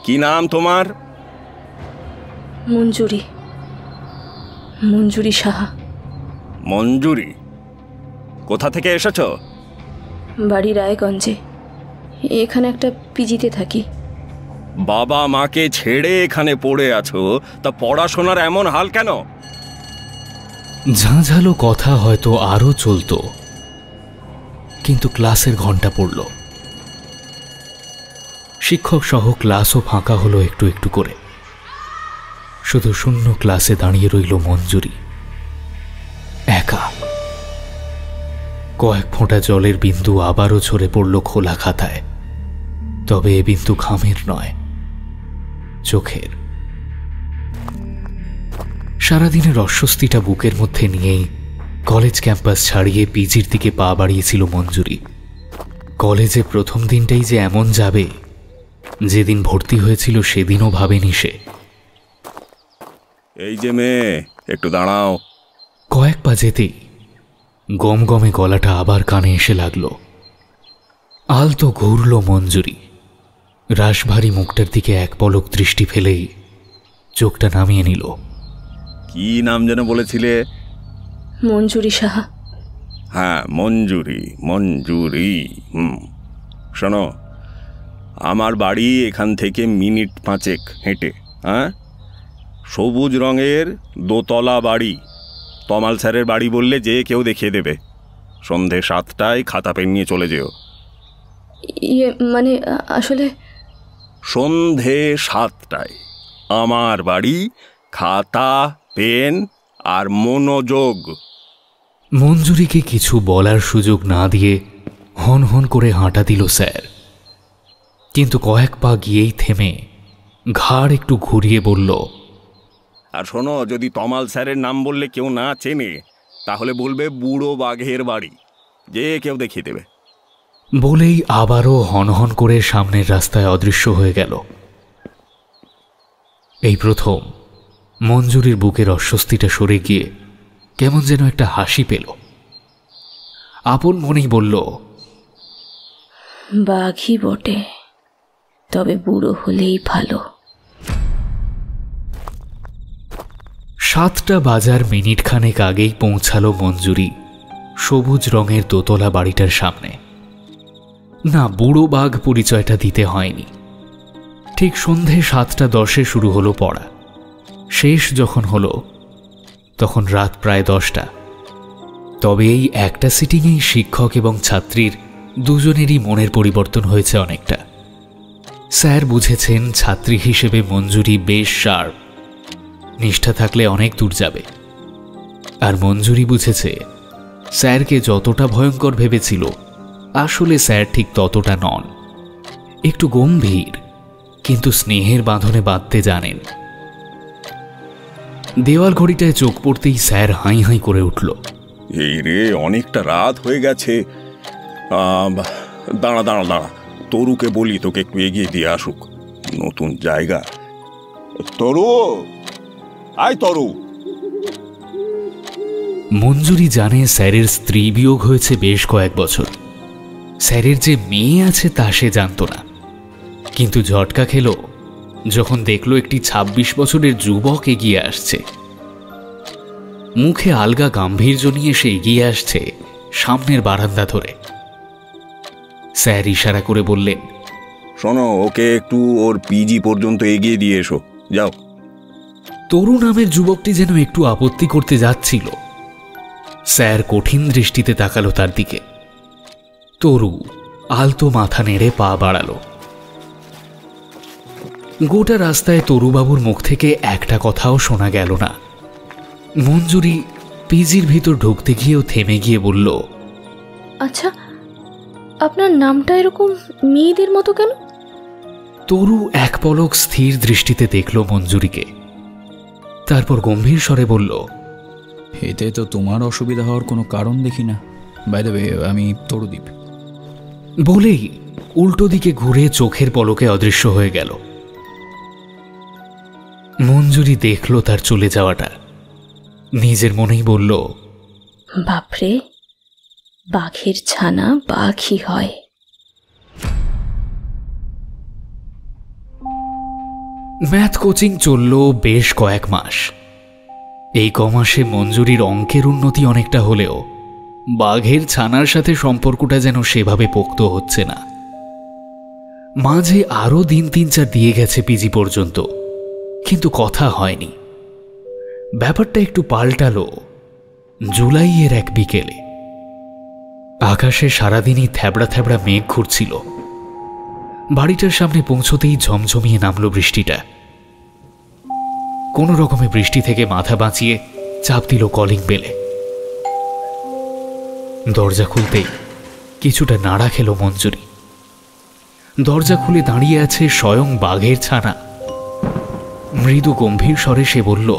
কি নাম তোমার? মঞ্জুরি, মঞ্জুরি সাহা। মঞ্জুরি? কোথা থেকে এসেছো? বাড়ি রায়গঞ্জে। এখানে একটা পিজিতে থাকি। বাবা মাকে ছেড়ে এখানে পড়ে আছো, তা পড়াশোনার এমন হাল কেন? ঝাঁঝালো কথা হয়তো আরো চলতো, কিন্তু ক্লাসের ঘন্টা পড়ল। শিক্ষক সহ ক্লাসও ফাঁকা হলো একটু একটু করে। শুধু শূন্য ক্লাসে দাঁড়িয়ে রইল মঞ্জুরি, একা। কয়েক ফোঁটা জলের বিন্দু আবারও ঝরে পড়ল খোলা খাতায়। তবে এ বিন্দু ঘামের নয়, চোখের। সারাদিনের অস্বস্তিটা বুকের মধ্যে নিয়েই কলেজ ক্যাম্পাস ছাড়িয়ে পিজির দিকে পা বাড়িয়েছিল মঞ্জুরি। কলেজে প্রথম দিনটাই যে এমন যাবে, যেদিন ভর্তি হয়েছিল সেদিনও ভাবেনি সে। এই যে মেয়ে, একটু দাঁড়াও। কয়েক পা যেতেই গমগমে গলাটা আবার কানে এসে লাগলো। আলতো ঘুরল মঞ্জুরি। রাশভারী মুখটার দিকে এক পলক দৃষ্টি ফেলেই চোখটা নামিয়ে নিল। কি নাম যেন বলেছিলে? মঞ্জুরি সাহা। হ্যাঁ, মঞ্জুরি, মঞ্জুরি। শোনো, আমার বাড়ি এখান থেকে মিনিট 5 হেঁটে। হ্যাঁ, সবুজ রঙের দোতলা বাড়ি। তমাল স্যারের বাড়ি বললে যে কেউ দেখিয়ে দেবে। সন্ধে 7টায় খাতা পেন নিয়ে চলে যেও। মানে আসলে সন্ধে 7টায় আমার বাড়ি, খাতা পেন আর মনোযোগ। মঞ্জুরিকে কিছু বলার সুযোগ না দিয়ে হন হন করে হাঁটা দিল স্যার, কিন্তু কয়েক পা গিয়েই থেমে ঘাড় একটু ঘুরিয়ে বলল, আর শোনো, যদি তমাল স্যারের নাম বললে কেউ না চেনে, তাহলে বলবে বুড়ো বাঘের বাড়ি। যে কেউ দেখিয়ে দেবে। বলেই আবারও হনহন করে সামনের রাস্তায় অদৃশ্য হয়ে গেল। এই প্রথম মঞ্জুরির বুকের অস্বস্তিটা সরে গিয়ে কেমন যেন একটা হাসি পেল। আপন মনেই বলল, বাঘই বটে, তবে বুড়ো হলেই ভালো। 7টা বাজার মিনিট খানেক আগেই পৌঁছালো মঞ্জুরি সবুজ রঙের দোতলা বাড়িটার সামনে। না, বুড়ো বাঘ পরিচয়টা দিতে হয়নি। ঠিক সন্ধে 7:10 শুরু হলো পড়া। শেষ যখন হলো তখন রাত প্রায় 10টা। তবে এই একটা সিটিংয়েই শিক্ষক এবং ছাত্রীর দুজনেরই মনের পরিবর্তন হয়েছে অনেকটা। স্যার বুঝেছেন ছাত্রী হিসেবে মঞ্জুরি বেশ শার্প, নিষ্ঠা থাকলে অনেক দূর যাবে। আর মঞ্জুরি বুঝেছে স্যারকে যতটা ভয়ঙ্কর ভেবেছিল আসলে স্যার ঠিক ততটা নন। একটু গম্ভীর, কিন্তু স্নেহের বাঁধনে বাঁধতে জানেন। দেওয়াল ঘড়িটায় চোখ পড়তেই স্যার হাই হাই করে উঠল। এই রে, অনেকটা রাত হয়ে গেছে। দাঁড়া দাঁড়া দাঁড়া, তরুকে বলি তোকে একটু এগিয়ে দিয়ে আসুক, নতুন জায়গা। তরু, আয় তরু। মঞ্জুরি জানে স্যারের স্ত্রী বিয়োগ হয়েছে বেশ কয়েক বছর। স্যারের যে মেয়ে আছে তা সে জানত না, কিন্তু ঝটকা খেল যখন দেখল একটি 26 বছরের যুবক এগিয়ে আসছে। মুখে আলগা গাম্ভীর্য নিয়ে সে এগিয়ে আসছে সামনের বারান্দা ধরে। স্যার ইশারা করে বললেন, শোনো, ওকে একটু ওর পিজি পর্যন্ত এগিয়ে দিয়ে এসো, যাও। তরু নামের যুবকটি যেন একটু আপত্তি করতে যাচ্ছিল। স্যার কঠিন দৃষ্টিতে তাকালো তার দিকে। তরু আলতো মাথা নেড়ে পা বাড়ালো। গোটা রাস্তায় তরুবাবুর মুখ থেকে একটা কথাও শোনা গেল না। মঞ্জুরি পিজির ভিতর ঢুকতে গিয়েও থেমে গিয়ে বলল, আচ্ছা, আপনার নামটা এরকম মেয়েদের মতো কেন? তরু এক পলক স্থির দৃষ্টিতে দেখল মঞ্জুরিকে, তারপর গম্ভীর স্বরে বলল, এতে তো তোমার অসুবিধা হওয়ার কোনো কারণ দেখি না। বাই দ্য ওয়ে, আমি তরুদীপ। বলেই উল্টো দিকে ঘুরে চোখের পলকে অদৃশ্য হয়ে গেল। মঞ্জুরি দেখল তার চলে যাওয়াটা, নিজের মনেই বলল, বাপরে, বাঘের ছানা বাঘই হয়। ম্যাথ কোচিং চলল বেশ কয়েক মাস। এই কমাসে মঞ্জুরির অঙ্কের উন্নতি অনেকটা হলেও বাঘের ছানার সাথে সম্পর্কটা যেন সেভাবে পোক্ত হচ্ছে না। মাঝে আরও দিন 3-4 দিয়ে গেছে পিজি পর্যন্ত, কিন্তু কথা হয়নি। ব্যাপারটা একটু পাল্টালো জুলাইয়ের এক বিকেলে। আকাশে সারাদিনই থ্যাবড়া থ্যাবড়া মেঘ ঘুরছিল। বাড়িটার সামনে পৌঁছতেই ঝমঝমিয়ে নামল বৃষ্টিটা। কোনো রকমে বৃষ্টি থেকে মাথা বাঁচিয়ে চাপ দিল কলিং বেলে। দরজা খুলতেই কিছুটা নাড়া খেল মঞ্জুরি। দরজা খুলে দাঁড়িয়ে আছে স্বয়ং বাঘের ছানা। মৃদু গম্ভীর স্বরে সে বলল,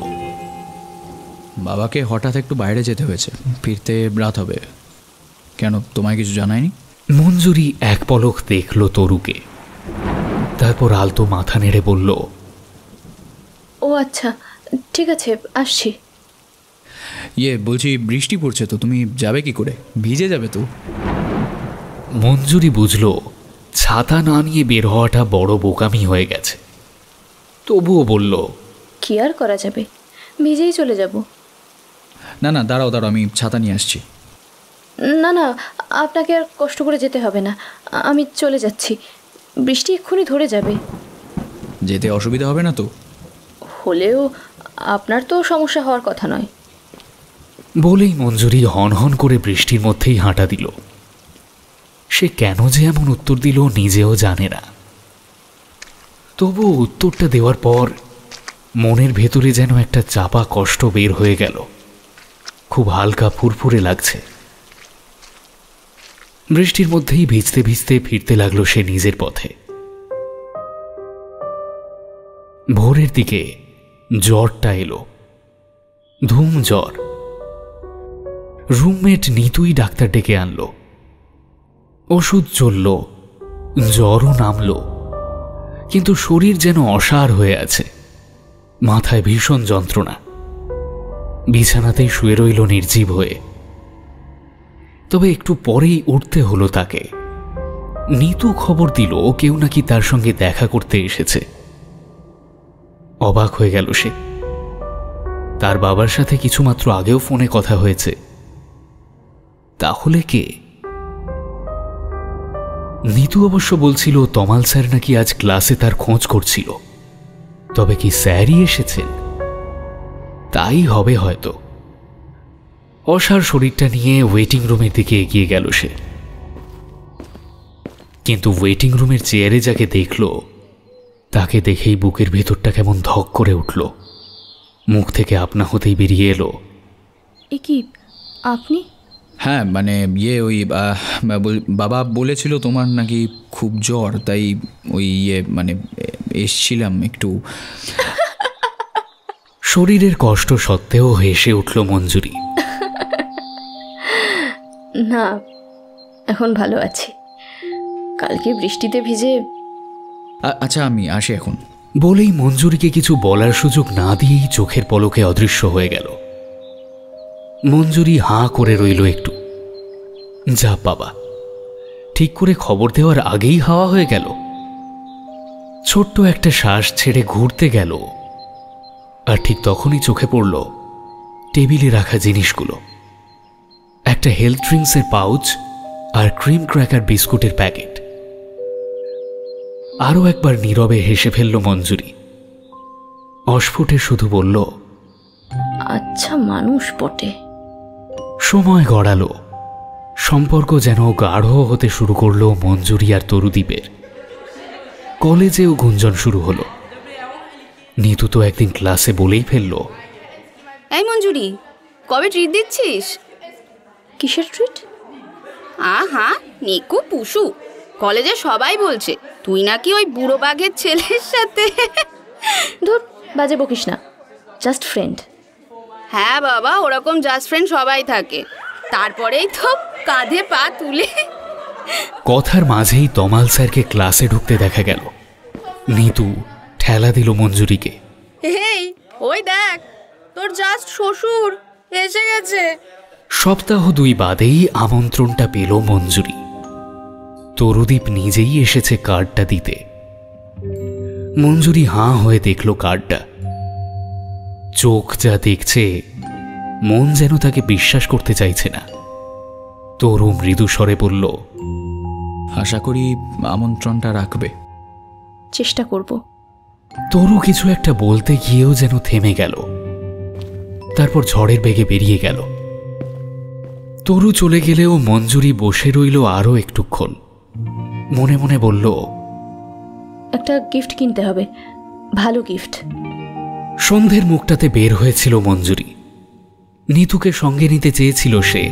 বাবাকে হঠাৎ একটু বাইরে যেতে হয়েছে, ফিরতে রাত হবে। কেন, তোমায় কিছু জানায়নি? মঞ্জুরি এক পলক দেখল তরুকে, তারপর আলতো মাথা নেড়ে বলল, ও আচ্ছা, ঠিক আছে, আসছি। বলছি বৃষ্টি পড়ছে তো, তুমি যাবে কি করে? ভিজে যাবে তো। মঞ্জুরি বুঝল ছাতা না নিয়ে বের হওয়াটা বড় বোকামি হয়ে গেছে। তবুও বলল, কি আর করা যাবে, ভিজেই চলে যাব। না না, দাঁড়াও দাঁড়াও, আমি ছাতা নিয়ে আসছি। না না, আপনাকে আর কষ্ট করে যেতে হবে না, আমি চলে যাচ্ছি। বৃষ্টি এক্ষুনি ধরে যাবে। যেতে অসুবিধা হবে না তো? হলেও আপনার তো সমস্যা হওয়ার কথা নয়। বলেই মঞ্জুরি হনহন করে বৃষ্টির মধ্যেই হাঁটা দিল। সে কেন যে এমন উত্তর দিল নিজেও জানে না। তবুও উত্তরটা দেওয়ার পর মনের ভেতরে যেন একটা চাপা কষ্ট বের হয়ে গেল। খুব হালকা ফুরফুরে লাগছে। বৃষ্টির মধ্যেই ভিজতে ভিজতে ফিরতে লাগলো সে নিজের পথে। ভোরের দিকে জ্বরটা এলো, ধুম জ্বর। রুমমেট নিতুই ডাক্তার ডেকে আনলো। ওষুধ চলল, জ্বরও নামল, কিন্তু শরীর যেন অসাড় হয়ে আছে। মাথায় ভীষণ যন্ত্রণা। বিছানাতেই শুয়ে রইল নির্জীব হয়ে। তবে একটু পরেই উঠতে হলো তাকে। নিতু খবর দিল কেউ নাকি তার সঙ্গে দেখা করতে এসেছে। অবাক হয়ে গেল সে। তার বাবার সাথে কিছুমাত্র আগেও ফোনে কথা হয়েছে। তাহলে কে? নিতু অবশ্য বলছিল তমাল স্যার নাকি আজ ক্লাসে তার খোঁজ করছিল। তবে কি স্যারই এসেছেন? তাই হবে হয়তো। অসার শরীরটা নিয়ে ওয়েটিং রুমের দিকে এগিয়ে গেল সে। কিন্তু ওয়েটিং রুমের চেয়ারে যাকে দেখল, তাকে দেখেই বুকের ভেতরটা কেমন ধক করে উঠল। মুখ থেকে আপনা হতেই বেরিয়ে এলো, এ কি আপনি? হ্যাঁ মানে ওই বাবা বলেছিল তোমার নাকি খুব জ্বর, তাই ওই মানে এসছিলাম একটু। শরীরের কষ্ট সত্ত্বেও হেসে উঠল মঞ্জুরি। না, এখন ভালো আছি। কালকে বৃষ্টিতে ভিজে। আচ্ছা আমি আসি এখন। বলেই মঞ্জুরিকে কিছু বলার সুযোগ না দিয়েই চোখের পলকে অদৃশ্য হয়ে গেল। মঞ্জুরি হাঁ করে রইল একটু। যা বাবা, ঠিক করে খবর দেওয়ার আগেই হাওয়া হয়ে গেল। ছোট্ট একটা শ্বাস ছেড়ে ঘুরতে গেল, আর ঠিক তখনই চোখে পড়ল টেবিলে রাখা জিনিসগুলো। একটা হেলথ ড্রিঙ্কসের পাউচ আর ক্রিম ক্র্যাকার বিস্কুটের প্যাকেট। আরও একবার নীরবে হেসে ফেলল মঞ্জুরি। অস্ফুটে শুধু বলল, আচ্ছা মানুষ বটে। সময় গড়ালো। সম্পর্ক যেন গাঢ় হতে শুরু করলো মঞ্জুরি আর তরুদীপের। কলেজেও গুঞ্জন শুরু হলো। নিতু তো একদিন ক্লাসে বলেই ফেলল, এই মঞ্জুরি, কবে ট্রিট দিচ্ছিস? কিসের ট্রিট? আহা, নিকু পুষু, কলেজে সবাই বলছে তুই নাকি ওই বুড়ো বাঘের ছেলের সাথে। ধুর, বাজে বকিস না, জাস্ট ফ্রেন্ড। হ্যাঁ বাবা, ওরকম জাস্ট ফ্রেন্ড সবাই থাকে, তারপরেই তো কাঁধে পা তুলে। কথার মাঝেই তমাল স্যারকে ক্লাসে ঢুকতে দেখা গেল। নিতু ঠেলা দিল মঞ্জুরিকে। এই ওই দেখ, তোর জাস্ট শ্বশুর এসে গেছে। সপ্তাহ 2 বাদেই আমন্ত্রণটা পেল মঞ্জুরি। তরুদীপ নিজেই এসেছে কার্ডটা দিতে। মঞ্জুরি হাঁ হয়ে দেখল কার্ডটা। চোখ যা দেখছে, মন যেন তাকে বিশ্বাস করতে চাইছে না। তরু মৃদু স্বরে বলল, আশা করি আমন্ত্রণটা রাখবে। চেষ্টা করব। তরু কিছু একটা বলতে গিয়েও যেন থেমে গেল। তারপর ঝড়ের বেগে বেরিয়ে গেল। তরু চলে গেলেও মঞ্জুরি বসে রইল আরও একটুক্ষণ। মনে মনে বলল, একটা গিফট কিনতে হবে, ভালো গিফট। সন্ধ্যের মুখটাতে বের হয়েছিল মঞ্জুরি। নিতুকে সঙ্গে নিতে চেয়েছিল সে,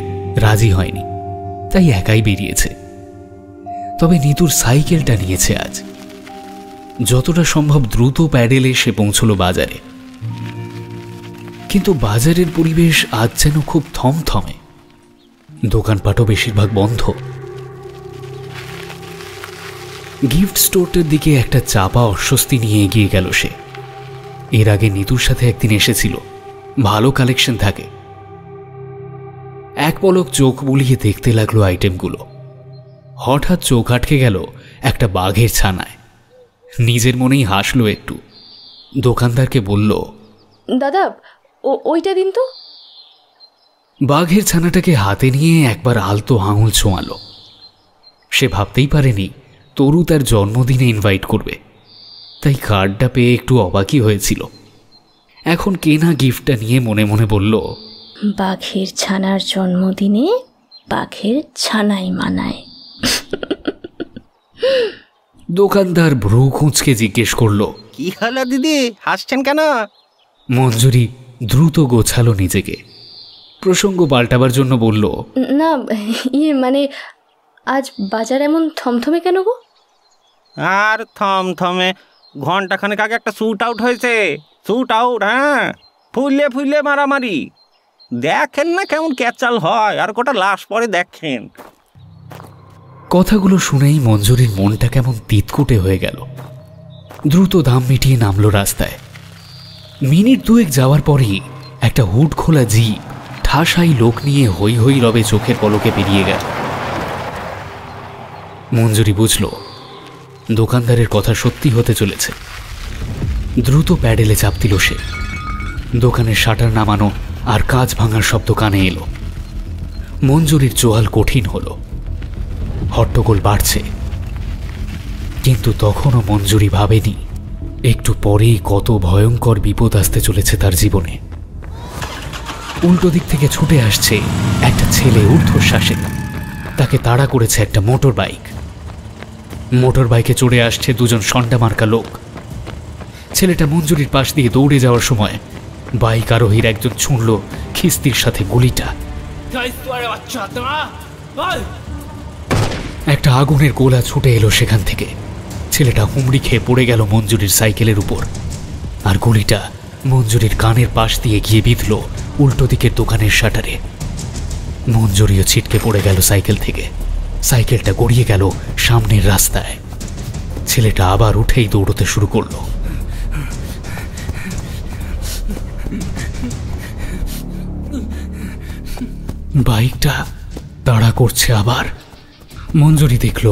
রাজি হয়নি, তাই একাই বেরিয়েছে। তবে নিতুর সাইকেলটা নিয়েছে আজ। যতটা সম্ভব দ্রুত প্যাডেলে সে পৌঁছল বাজারে। কিন্তু বাজারের পরিবেশ আজ যেন খুব থমথমে। দোকানপাটও বেশিরভাগ বন্ধ। গিফট স্টোরটার দিকে একটা চাপা অস্বস্তি নিয়ে এগিয়ে গেল সে। এর আগে নিতুর সাথে একদিন এসেছিল, ভালো কালেকশন থাকে। এক পলক চোখ বুলিয়ে দেখতে লাগলো আইটেমগুলো। হঠাৎ চোখ আটকে গেল একটা বাঘের ছানায়। নিজের মনেই হাসলো একটু। দোকানদারকে বলল, দাদা ওইটা দিন তো। বাঘের ছানাটাকে হাতে নিয়ে একবার আলতো আঙুল ছোঁয়ালো। সে ভাবতেই পারেনি তরু তার জন্মদিনে ইনভাইট করবে, তাই কার্ডটা পেয়ে একটু অবাকই হয়েছিল। এখন কেনা গিফটটা নিয়ে মনে মনে বলল, বাঘের ছানার জন্মদিনে বাঘের ছানাই মানায়। দোকানদার ভ্রু কুঁচকে জিজ্ঞেস করলো, কি হলো দিদি, হাসছেন কেন? মঞ্জুরি দ্রুত গোছালো নিজেকে। প্রসঙ্গ পাল্টাবার জন্য বলল, না মানে আজ বাজার এমন থমথমে কেন গো? আর থমথমে, ঘন্টাখানেক আগে একটা শ্যুট আউট হয়েছে। শ্যুট আউট, হ্যাঁ, ফুলে ফুলে মারামারি। দেখেন না কেমন ক্যাচাল হয়, আর কটা লাশ পরে দেখেন। কথাগুলো শুনেই মঞ্জুরির মনটা কেমন তিতকুটে হয়ে গেল। দ্রুত দাম মিটিয়ে নামলো রাস্তায়। মিনিট দুয়েক যাওয়ার পরেই একটা হুড খোলা জিপ ঠাসাই লোক নিয়ে হই হই রবে চোখের পলকে পেরিয়ে গেল। মঞ্জুরি বুঝল দোকানদারের কথা সত্যি হতে চলেছে। দ্রুত প্যাডেলে চাপ দিল সে। দোকানের শাটার নামানো আর কাঁচ ভাঙার শব্দ কানে এলো। মঞ্জুরির চোয়াল কঠিন হল। হট্টগোল বাড়ছে, কিন্তু তখনও মঞ্জুরি ভাবেনি একটু পরেই কত ভয়ঙ্কর বিপদ আসতে চলেছে তার জীবনে। উল্টো দিক থেকে ছুটে আসছে একটা ছেলে ঊর্ধ্বশ্বাসে। তাকে তাড়া করেছে একটা মোটর বাইক। মোটর বাইকে চড়ে আসছে দুজন সন্ডা মার্কা লোক। ছেলেটা মঞ্জুরির পাশ দিয়ে দৌড়ে যাওয়ার সময় বাইক আরোহীর একজন ছুঁড়ল খিস্তির সাথে গুলিটা। একটা আগুনের গোলা ছুটে এলো সেখান থেকে। ছেলেটা হুমড়ি খেয়ে পড়ে গেল মঞ্জুরির সাইকেলের উপর, আর গুলিটা মঞ্জুরির কানের পাশ দিয়ে গিয়ে বিঁধল উল্টো দিকের দোকানের শাটারে। মঞ্জুরিও ছিটকে পড়ে গেল সাইকেল থেকে। সাইকেলটা গড়িয়ে গেল সামনের রাস্তায়। ছেলেটা আবার উঠেই দৌড়তে শুরু করলো। বাইকটা তাড়া করছে আবার। মঞ্জুরি দেখল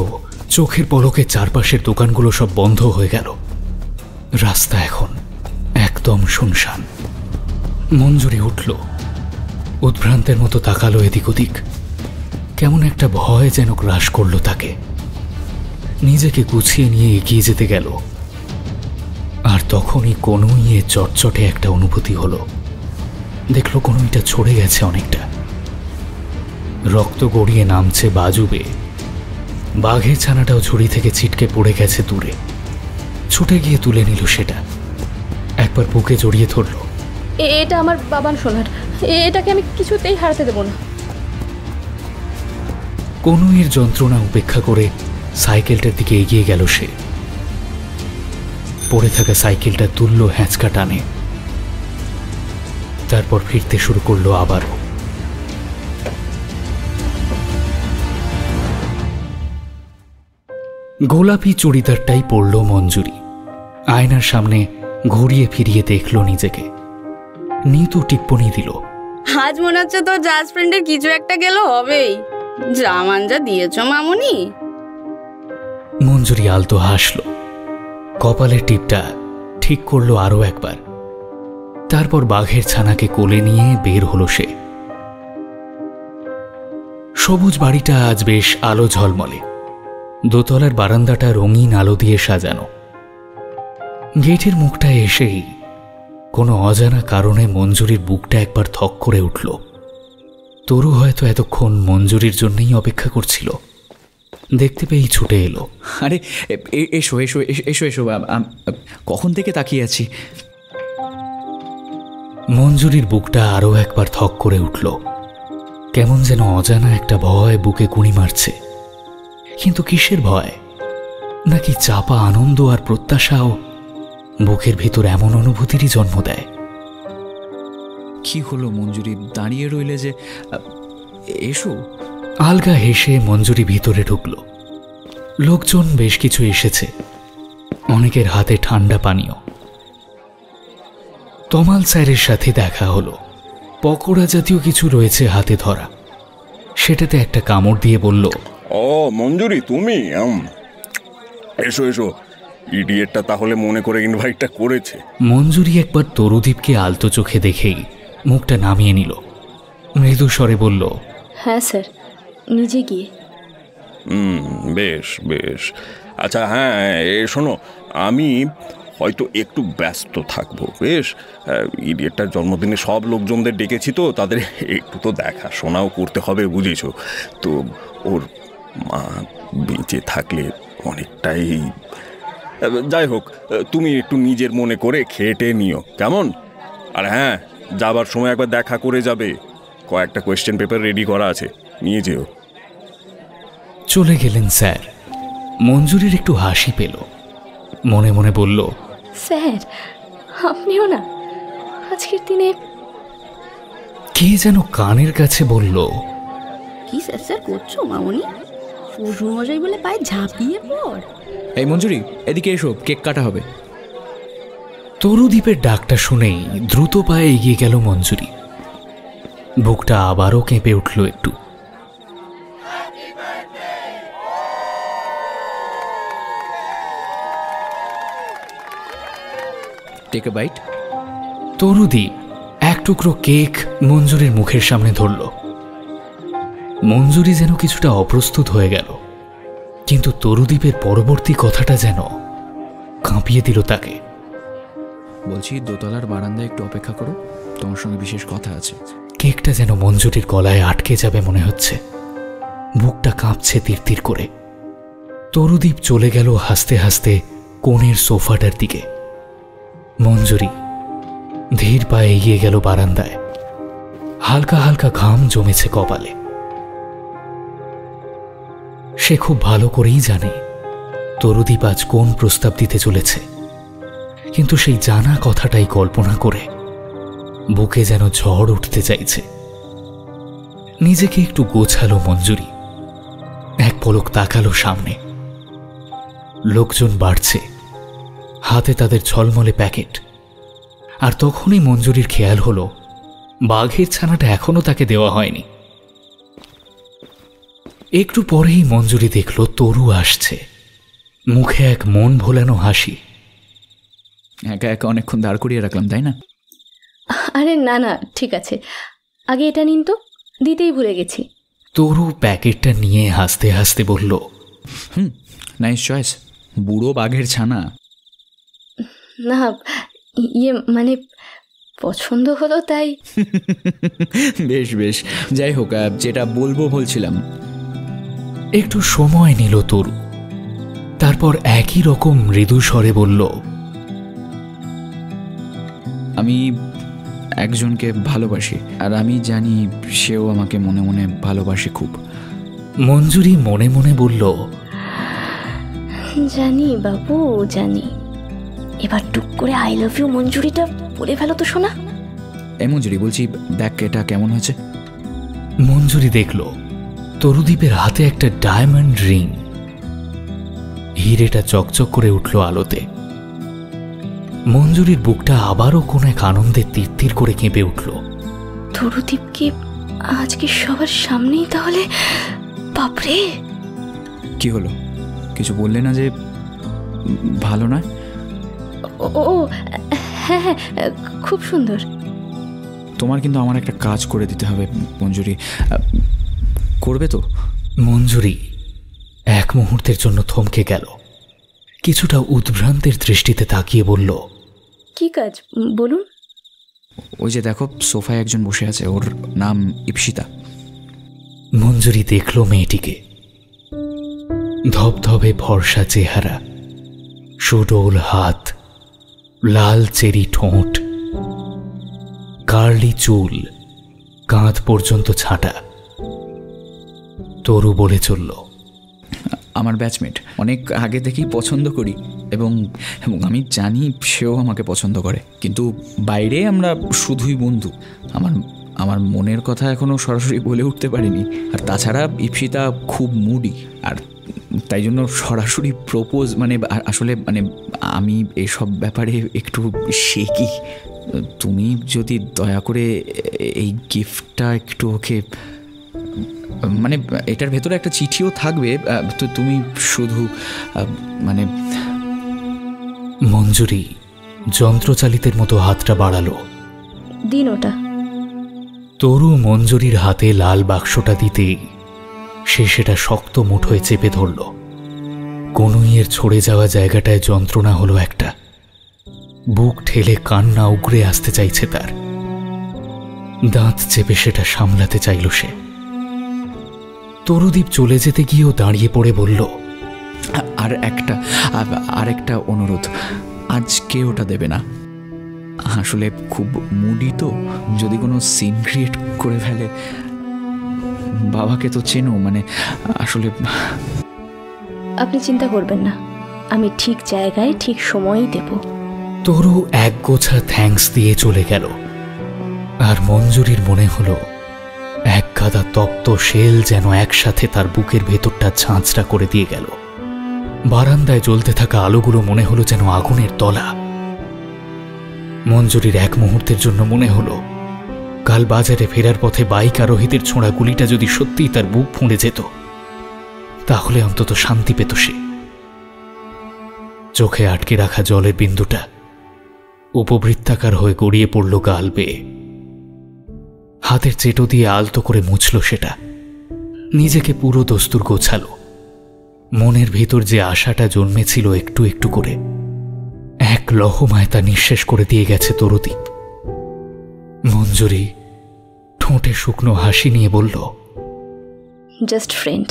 চোখের পলকে চারপাশের দোকানগুলো সব বন্ধ হয়ে গেল। রাস্তা এখন একদম শুনশান। মঞ্জুরি উঠল, উদ্ভ্রান্তের মতো তাকালো এদিক ওদিক। কেমন একটা ভয় যেন গ্রাস করল তাকে। নিজেকে গুছিয়ে নিয়ে এগিয়ে যেতে গেল, আর তখনই কনুইয়ে চটচটে একটা অনুভূতি হলো। দেখল কনুইটা ছড়ে গেছে অনেকটা। রক্ত গড়িয়ে নামছে বাজুবে। বাঘের ছানাটাও ঝুড়ি থেকে ছিটকে পড়ে গেছে দূরে। ছুটে গিয়ে তুলে নিল সেটা। একবার বুকে জড়িয়ে ধরল। এটা আমার বাবান সোনার, এটাকে আমি কিছুতেই হারাতে দেব না। কনুইয়ের যন্ত্রণা উপেক্ষা করে সাইকেলটার দিকে এগিয়ে গেল সে। পড়ে থাকা সাইকেলটা তুলল হ্যাঁচকা টানে। তারপর ফিরতে শুরু করলো আবারও। গোলাপি চুড়িদারটাই পরল মঞ্জুরি। আয়নার সামনে ঘুরিয়ে ফিরিয়ে দেখল নিজেকে। নিতু টিপ্পনি দিল, আজ মনে হচ্ছে তোর জাজ ফ্রেন্ডের কিছু একটা গেল হবেই। জামান যা দিয়েছ মামুনি। মঞ্জুরি আলতো হাসল। কপালের টিপটা ঠিক করলো আরো একবার। তারপর বাঘের ছানাকে কোলে নিয়ে বের হলো সে। সবুজ বাড়িটা আজ বেশ আলো ঝলমলে। দোতলার বারান্দাটা রঙিন আলো দিয়ে সাজানো। গেটের মুখটা এসেই কোনো অজানা কারণে মঞ্জুরির বুকটা একবার থক করে উঠল। তরু হয়তো এতক্ষণ মঞ্জুরির জন্যই অপেক্ষা করছিল। দেখতে পেয়েই ছুটে এলো। আরে এসো এসো এসো এসো, কখন থেকে তাকিয়ে আছি। মঞ্জুরির বুকটা আরো একবার থক করে উঠল। কেমন যেন অজানা একটা ভয় বুকে গুঁড়ি মারছে। কিন্তু কিসের ভয়? নাকি চাপা আনন্দ আর প্রত্যাশাও বুকের ভিতর এমন অনুভূতিরই জন্ম দেয়? কি হলো মঞ্জুরি, দাঁড়িয়ে রইলে যে? এসো। আলগা হেসে মঞ্জুরি ভিতরে ঢুকল। লোকজন বেশ কিছু এসেছে। অনেকের হাতে ঠান্ডা পানীয়। তমাল স্যারের সাথে দেখা হলো। পকোড়া জাতীয় কিছু রয়েছে হাতে ধরা। সেটাতে একটা কামড় দিয়ে বলল, ও মঞ্জুরি, তুমি? এসো এসো। ইডিয়েটটা তাহলে মনে করে ইনভাইটটা করেছে। মঞ্জুরি একবার তরুদীপকে আলতো চোখে দেখেই মুখটা নামিয়ে নিল। মৃদু স্বরে বলল, হ্যাঁ স্যার, নিজে গিয়ে। বেশ বেশ। আচ্ছা হ্যাঁ, শোনো, আমি হয়তো একটু ব্যস্ত থাকবো। বেশ, ইডিয়েটটার জন্মদিনে সব লোকজনদের ডেকেছি, তো তাদের একটু তো দেখাশোনাও করতে হবে, বুঝেছো তো। ওর মা বেঁচে থাকলে অনেকটাই। যাই হোক, তুমি একটু নিজের মনে করে খেটে নিও, কেমন? আর হ্যাঁ, যাবার সময় একবার দেখা করে যাবে। কয়েকটা কোয়েশ্চেন পেপার রেডি করা আছে, নিয়ে যেও। চলে গেলেন স্যার। মঞ্জুরির একটু হাসি পেল। মনে মনে বলল, স্যার আপনিও না আজকের দিনে। কে যেন কানের কাছে বলল, কি স্যার করছো মামনি? শ্বশুরমশাই বলে পায়ে ঝাঁপিয়ে পড়। এই মঞ্জুরি, এদিকে এসো, কেক কাটা হবে। তরুদীপের ডাকটা শুনেই দ্রুত পায়ে এগিয়ে গেল মঞ্জুরি। বুকটা আবারও কেঁপে উঠল একটু। Take a byte. তরুদীপ এক টুকরো কেক মঞ্জুরির মুখের সামনে ধরল। মঞ্জুরি যেন কিছুটা অপ্রস্তুত হয়ে গেল, কিন্তু তরুদীপের পরবর্তী কথাটা যেন কাঁপিয়ে দিল তাকে। বলছি, দোতলার বারান্দায় একটু অপেক্ষা করো, তোমার সঙ্গে বিশেষ কথা আছে। কেকটা যেন মঞ্জুরির গলায় আটকে যাবে মনে হচ্ছে। বুকটা কাঁপছে তিরতির করে। তরুদীপ চলে গেল হাসতে হাসতে কোণের সোফাটার দিকে। মঞ্জুরি ধীর পায়ে এগিয়ে গেল বারান্দায়। হালকা হালকা ঘাম জমেছে কপালে। সে খুব ভালো করেই জানে তরুদীপ আজ কোন প্রস্তাব দিতে চলেছে, কিন্তু সেই জানা কথাটাই কল্পনা করে বুকে যেন ঝড় উঠতে চাইছে। নিজেকে একটু গোছালো মঞ্জুরি। এক পলক তাকালো সামনে। লোকজন বাড়ছে, হাতে তাদের ঝলমলে প্যাকেট। আর তখনই মঞ্জুরির খেয়াল হলো বাঘের ছানাটা এখনো তাকে দেওয়া হয়নি। একটু পরেই মঞ্জুরি দেখল তরু আসছে, মুখে এক মন ভোলানো হাসি। একা একা অনেকক্ষণ দাঁড় করিয়ে রাখলাম, তাই না? আরে না না, ঠিক আছে, আগে এটা নিন তো, দিতেই ভুলে গেছি। তরু প্যাকেটটা নিয়ে হাসতে হাসতে বলল, নাইস চয়েস, বুড়ো বাঘের ছানা। না, ইয়ে মানে পছন্দ হলো তাই। বেশ বেশ, যাই হোক, যেটা বলবো বলছিলাম। একটু সময় নিল তরু, তারপর একই রকম মৃদু স্বরে বলল, আমি একজনকে ভালোবাসি, আর আমি জানি সেও আমাকে মনে মনে ভালোবাসে খুব। মঞ্জুরি মনে মনে বলল, জানি বাবু জানি। এবার টুক করে আই লাভ ইউ মঞ্জুরিটা বলে ফেলো তো শোনা। এই মঞ্জুরি, বলছি দেখ এটা কেমন হয়েছে। মঞ্জুরি দেখল তরুদীপের হাতে একটা ডায়মন্ড রিং। হিরেটা চকচক করে উঠল আলোতে। মঞ্জুরির বুকটা আবারও কোন এক আনন্দে তিরতির করে কেঁপে উঠল। তরুদীপকে আজকে সবার সামনেই তাহলে? বাপরে! কি হলো, কিছু বললে না যে ভালো নয়? ও হ্যাঁ হ্যাঁ, খুব সুন্দর। তোমার কিন্তু আমার একটা কাজ করে দিতে হবে মঞ্জুরি, করবে তো? মঞ্জুরি এক মুহূর্তের জন্য থমকে গেল, কিছুটা উদ্ভ্রান্তের দৃষ্টিতে তাকিয়ে বলল, কি কাজ বলুন? ওই যে দেখো, সোফায় একজন বসে আছে, ওর নাম ইপসিতা। মঞ্জুরি দেখল মেয়েটিকে। ধবধবে ভরসা চেহারা, সুডোল হাত, লাল চেরি ঠোঁট, কার্লি চুল, কাঁধ পর্যন্ত ছাঁটা। তরু বলে চলল, আমার ব্যাচমেট, অনেক আগে থেকেই পছন্দ করি, এবং আমি জানি সেও আমাকে পছন্দ করে, কিন্তু বাইরে আমরা শুধুই বন্ধু। আমার মনের কথা এখনও সরাসরি বলে উঠতে পারিনি। আর তাছাড়া ইপসিতা খুব মুডি, আর তাই জন্য সরাসরি প্রপোজ মানে আসলে মানে আমি এসব ব্যাপারে একটু শেকি। তুমি যদি দয়া করে এই গিফটটা একটু ওকে, মানে এটার ভেতরে একটা চিঠিও থাকবে, তো তুমি শুধু মানে। মঞ্জুরি যন্ত্রচালিতের মতো হাতটা বাড়ালো। দিন ওটা। তরু মঞ্জুরির হাতে লাল বাক্সটা দিতেই সে সেটা শক্ত মুঠোয় চেপে ধরল। কনুইয়ের ছড়ে যাওয়া জায়গাটায় যন্ত্রণা হলো একটা। বুক ঠেলে কান্না উগড়ে আসতে চাইছে তার। দাঁত চেপে সেটা সামলাতে চাইল সে। তরুদীপ চলে যেতে গিয়েও দাঁড়িয়ে পড়ে বলল, আর একটা অনুরোধ, আজকে ওটা দেবে না। আসলে খুব মুডি তো, যদি কোনো সিন ক্রিয়েট করে ফেলে। বাবাকে তো চেনো, মানে আসলে। আপনি চিন্তা করবেন না, আমি ঠিক জায়গায় ঠিক সময়ই দেব। তরু এক গোছা থ্যাঙ্কস দিয়ে চলে গেল। আর মঞ্জুরির মনে হলো এক গাদা তপ্ত শেল যেন একসাথে তার বুকের ভেতরটা ঝাঁঝরা করে দিয়ে গেল। বারান্দায় জ্বলতে থাকা আলোগুলো মনে হলো যেন আগুনের তলা। মঞ্জুরির এক মুহূর্তের জন্য মনে হলো কাল বাজারে ফেরার পথে বাইক আরোহীদের ছোঁড়া গুলিটা যদি সত্যিই তার বুক ফুঁড়ে যেত, তাহলে অন্তত শান্তি পেত সে। চোখে আটকে রাখা জলের বিন্দুটা উপবৃত্তাকার হয়ে গড়িয়ে পড়ল গাল বেয়ে। হাতের চেটো দিয়ে আলতো করে মুছল সেটা, নিজেকে পুরো দস্তুর গোছালো। মনের ভিতর যে আশাটা জন্মেছিল একটু একটু করে, এক লহমায় তা নিঃশেষ করে দিয়ে গেছে তরুদীপ। মঞ্জুরি ঠোঁটে শুকনো হাসি নিয়ে বলল, just friend,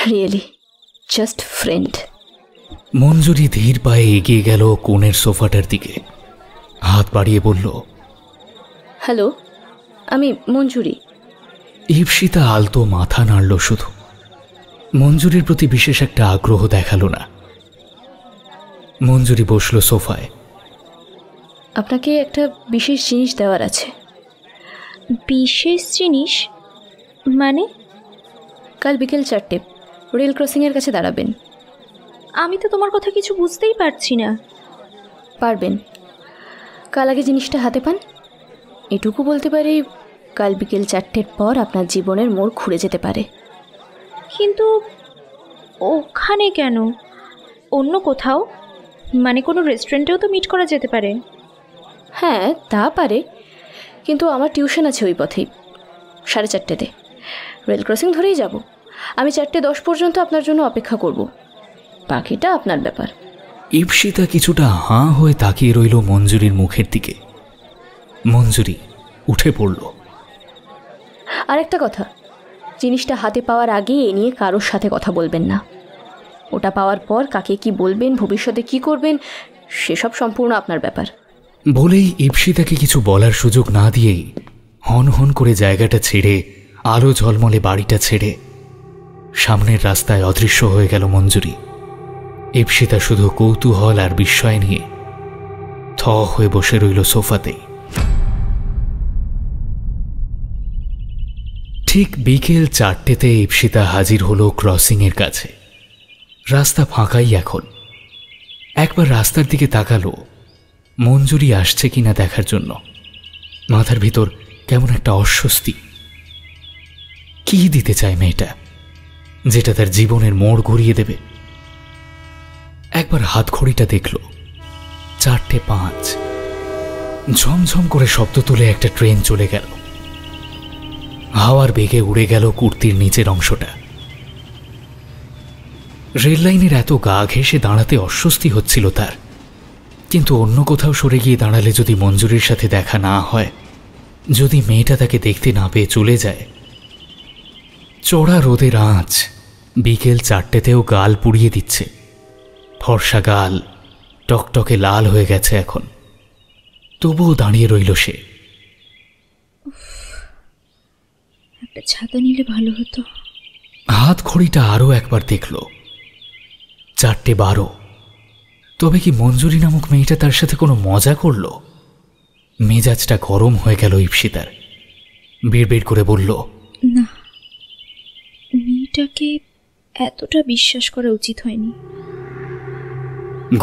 really just friend. Manjuri ধীর পায়ে এগিয়ে গেল কোণের সোফাটার দিকে, হাত বাড়িয়ে বলল, হ্যালো, আমি মঞ্জুরি। ঈপ্সিতা আলতো মাথা নাড়ল শুধু, মঞ্জুরির প্রতি বিশেষ একটা আগ্রহ দেখালো না। মঞ্জুরি বসল সোফায়। আপনাকে একটা বিশেষ জিনিস দেওয়ার আছে। বিশেষ জিনিস মানে? কাল বিকেল 4টে রেল ক্রসিংয়ের কাছে দাঁড়াবেন। আমি তো তোমার কথা কিছু বুঝতেই পারছি না। পারবেন, কাল আগে জিনিসটা হাতে পান। এটুকু বলতে পারি, কাল বিকেল 4টের পর আপনার জীবনের মোড় ঘুরে যেতে পারে। কিন্তু ওখানে কেন? অন্য কোথাও, মানে কোনো রেস্টুরেন্টেও তো মিট করা যেতে পারে। হ্যাঁ, তা পারে, কিন্তু আমার টিউশন আছে ওই পথেই 4:30তে। রেল ক্রসিং ধরেই যাব। আমি 4:10 পর্যন্ত আপনার জন্য অপেক্ষা করব, বাকিটা আপনার ব্যাপার। ঈপ্সিতা কিছুটা হাঁ হয়ে তাকিয়ে রইল মঞ্জুরির মুখের দিকে। মঞ্জুরি উঠে পড়ল। আর একটা কথা, জিনিসটা হাতে পাওয়ার আগে এ নিয়ে কারোর সাথে কথা বলবেন না। ওটা পাওয়ার পর কাকে কি বলবেন, ভবিষ্যতে কি করবেন, সেসব সম্পূর্ণ আপনার ব্যাপার। বলেই ঈপ্সিতাকে কিছু বলার সুযোগ না দিয়েই হন হন করে জায়গাটা ছেড়ে, আলো ঝলমলে বাড়িটা ছেড়ে সামনের রাস্তায় অদৃশ্য হয়ে গেল মঞ্জুরি। ঈপ্সিতা শুধু কৌতূহল আর বিস্ময় নিয়ে থ হয়ে বসে রইল সোফাতেই। ঠিক বিকেল 4টেতে ঈপ্সিতা হাজির হলো ক্রসিংয়ের কাছে। রাস্তা ফাঁকাই এখন। একবার রাস্তার দিকে তাকালো, মঞ্জুরি আসছে কিনা দেখার জন্য। মাথার ভিতর কেমন একটা অস্বস্তি। কি দিতে চায় মেয়েটা, যেটা তার জীবনের মোড় ঘুরিয়ে দেবে? একবার হাত ঘড়িটা দেখল, 4:05। ঝমঝম করে শব্দ তুলে একটা ট্রেন চলে গেল। হাওয়ার বেগে উড়ে গেল কুর্তির নিচের অংশটা। রেল লাইনের এত গা ঘেঁষে দাঁড়াতে অস্বস্তি হচ্ছিল তার, কিন্তু অন্য কোথাও সরে গিয়ে দাঁড়ালে যদি মঞ্জুরির সাথে দেখা না হয়, যদি মেয়েটা তাকে দেখতে না পেয়ে চলে যায়। চড়া রোদের আঁচ বিকেল 4টেতেও গাল পুড়িয়ে দিচ্ছে। ফর্সা গাল টকটকে লাল হয়ে গেছে এখন, তবুও দাঁড়িয়ে রইল সে। একটা ছাতা নিলে ভালো হতো। হাত ঘড়িটা আরও একবার দেখল, 4:12। তবে কি মঞ্জুরি নামক মেয়েটা তার সাথে কোনো মজা করল? মেজাজটা গরম হয়ে গেল ঈপ্সিতার। বিড়বিড় করে বলল, না, মেয়েটাকে এতটা বিশ্বাস করা উচিত হয়নি।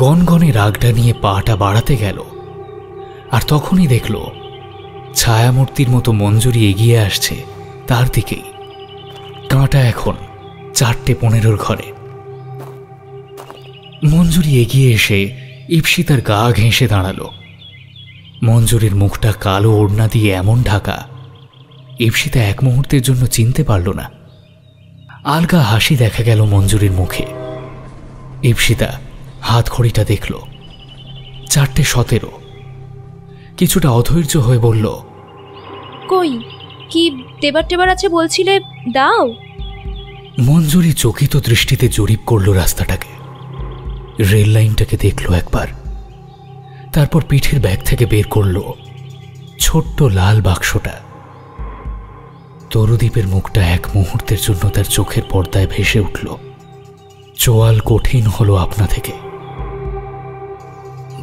গনগনে রাগটা নিয়ে পাটা বাড়াতে গেল, আর তখনই দেখল ছায়ামূর্তির মতো মঞ্জুরি এগিয়ে আসছে তার দিকেই। কাঁটা এখন 4:15 ঘরে। মঞ্জুরি এগিয়ে এসে ঈপ্সিতার গা ঘেঁষে দাঁড়াল। মঞ্জুরির মুখটা কালো ওড়না দিয়ে এমন ঢাকা, ঈপ্সিতা এক মুহূর্তের জন্য চিনতে পারল না। আলগা হাসি দেখা গেল মঞ্জুরির মুখে। ঈপ্সিতা হাত ঘড়িটা দেখল, 4:17। কিছুটা অধৈর্য হয়ে বলল, কই, কি দেবার টেবার আছে বলছিলে, দাও। মঞ্জুরি চকিত দৃষ্টিতে জরিপ করল রাস্তাটাকে, রেল লাইনটাকে দেখল একবার, তারপর পিঠের ব্যাগ থেকে বের করল ছোট্ট লাল বাক্সটা। তরুদীপের মুখটা এক মুহূর্তের জন্য তার চোখের পর্দায় ভেসে উঠল। চোয়াল কঠিন হলো আপনা থেকে।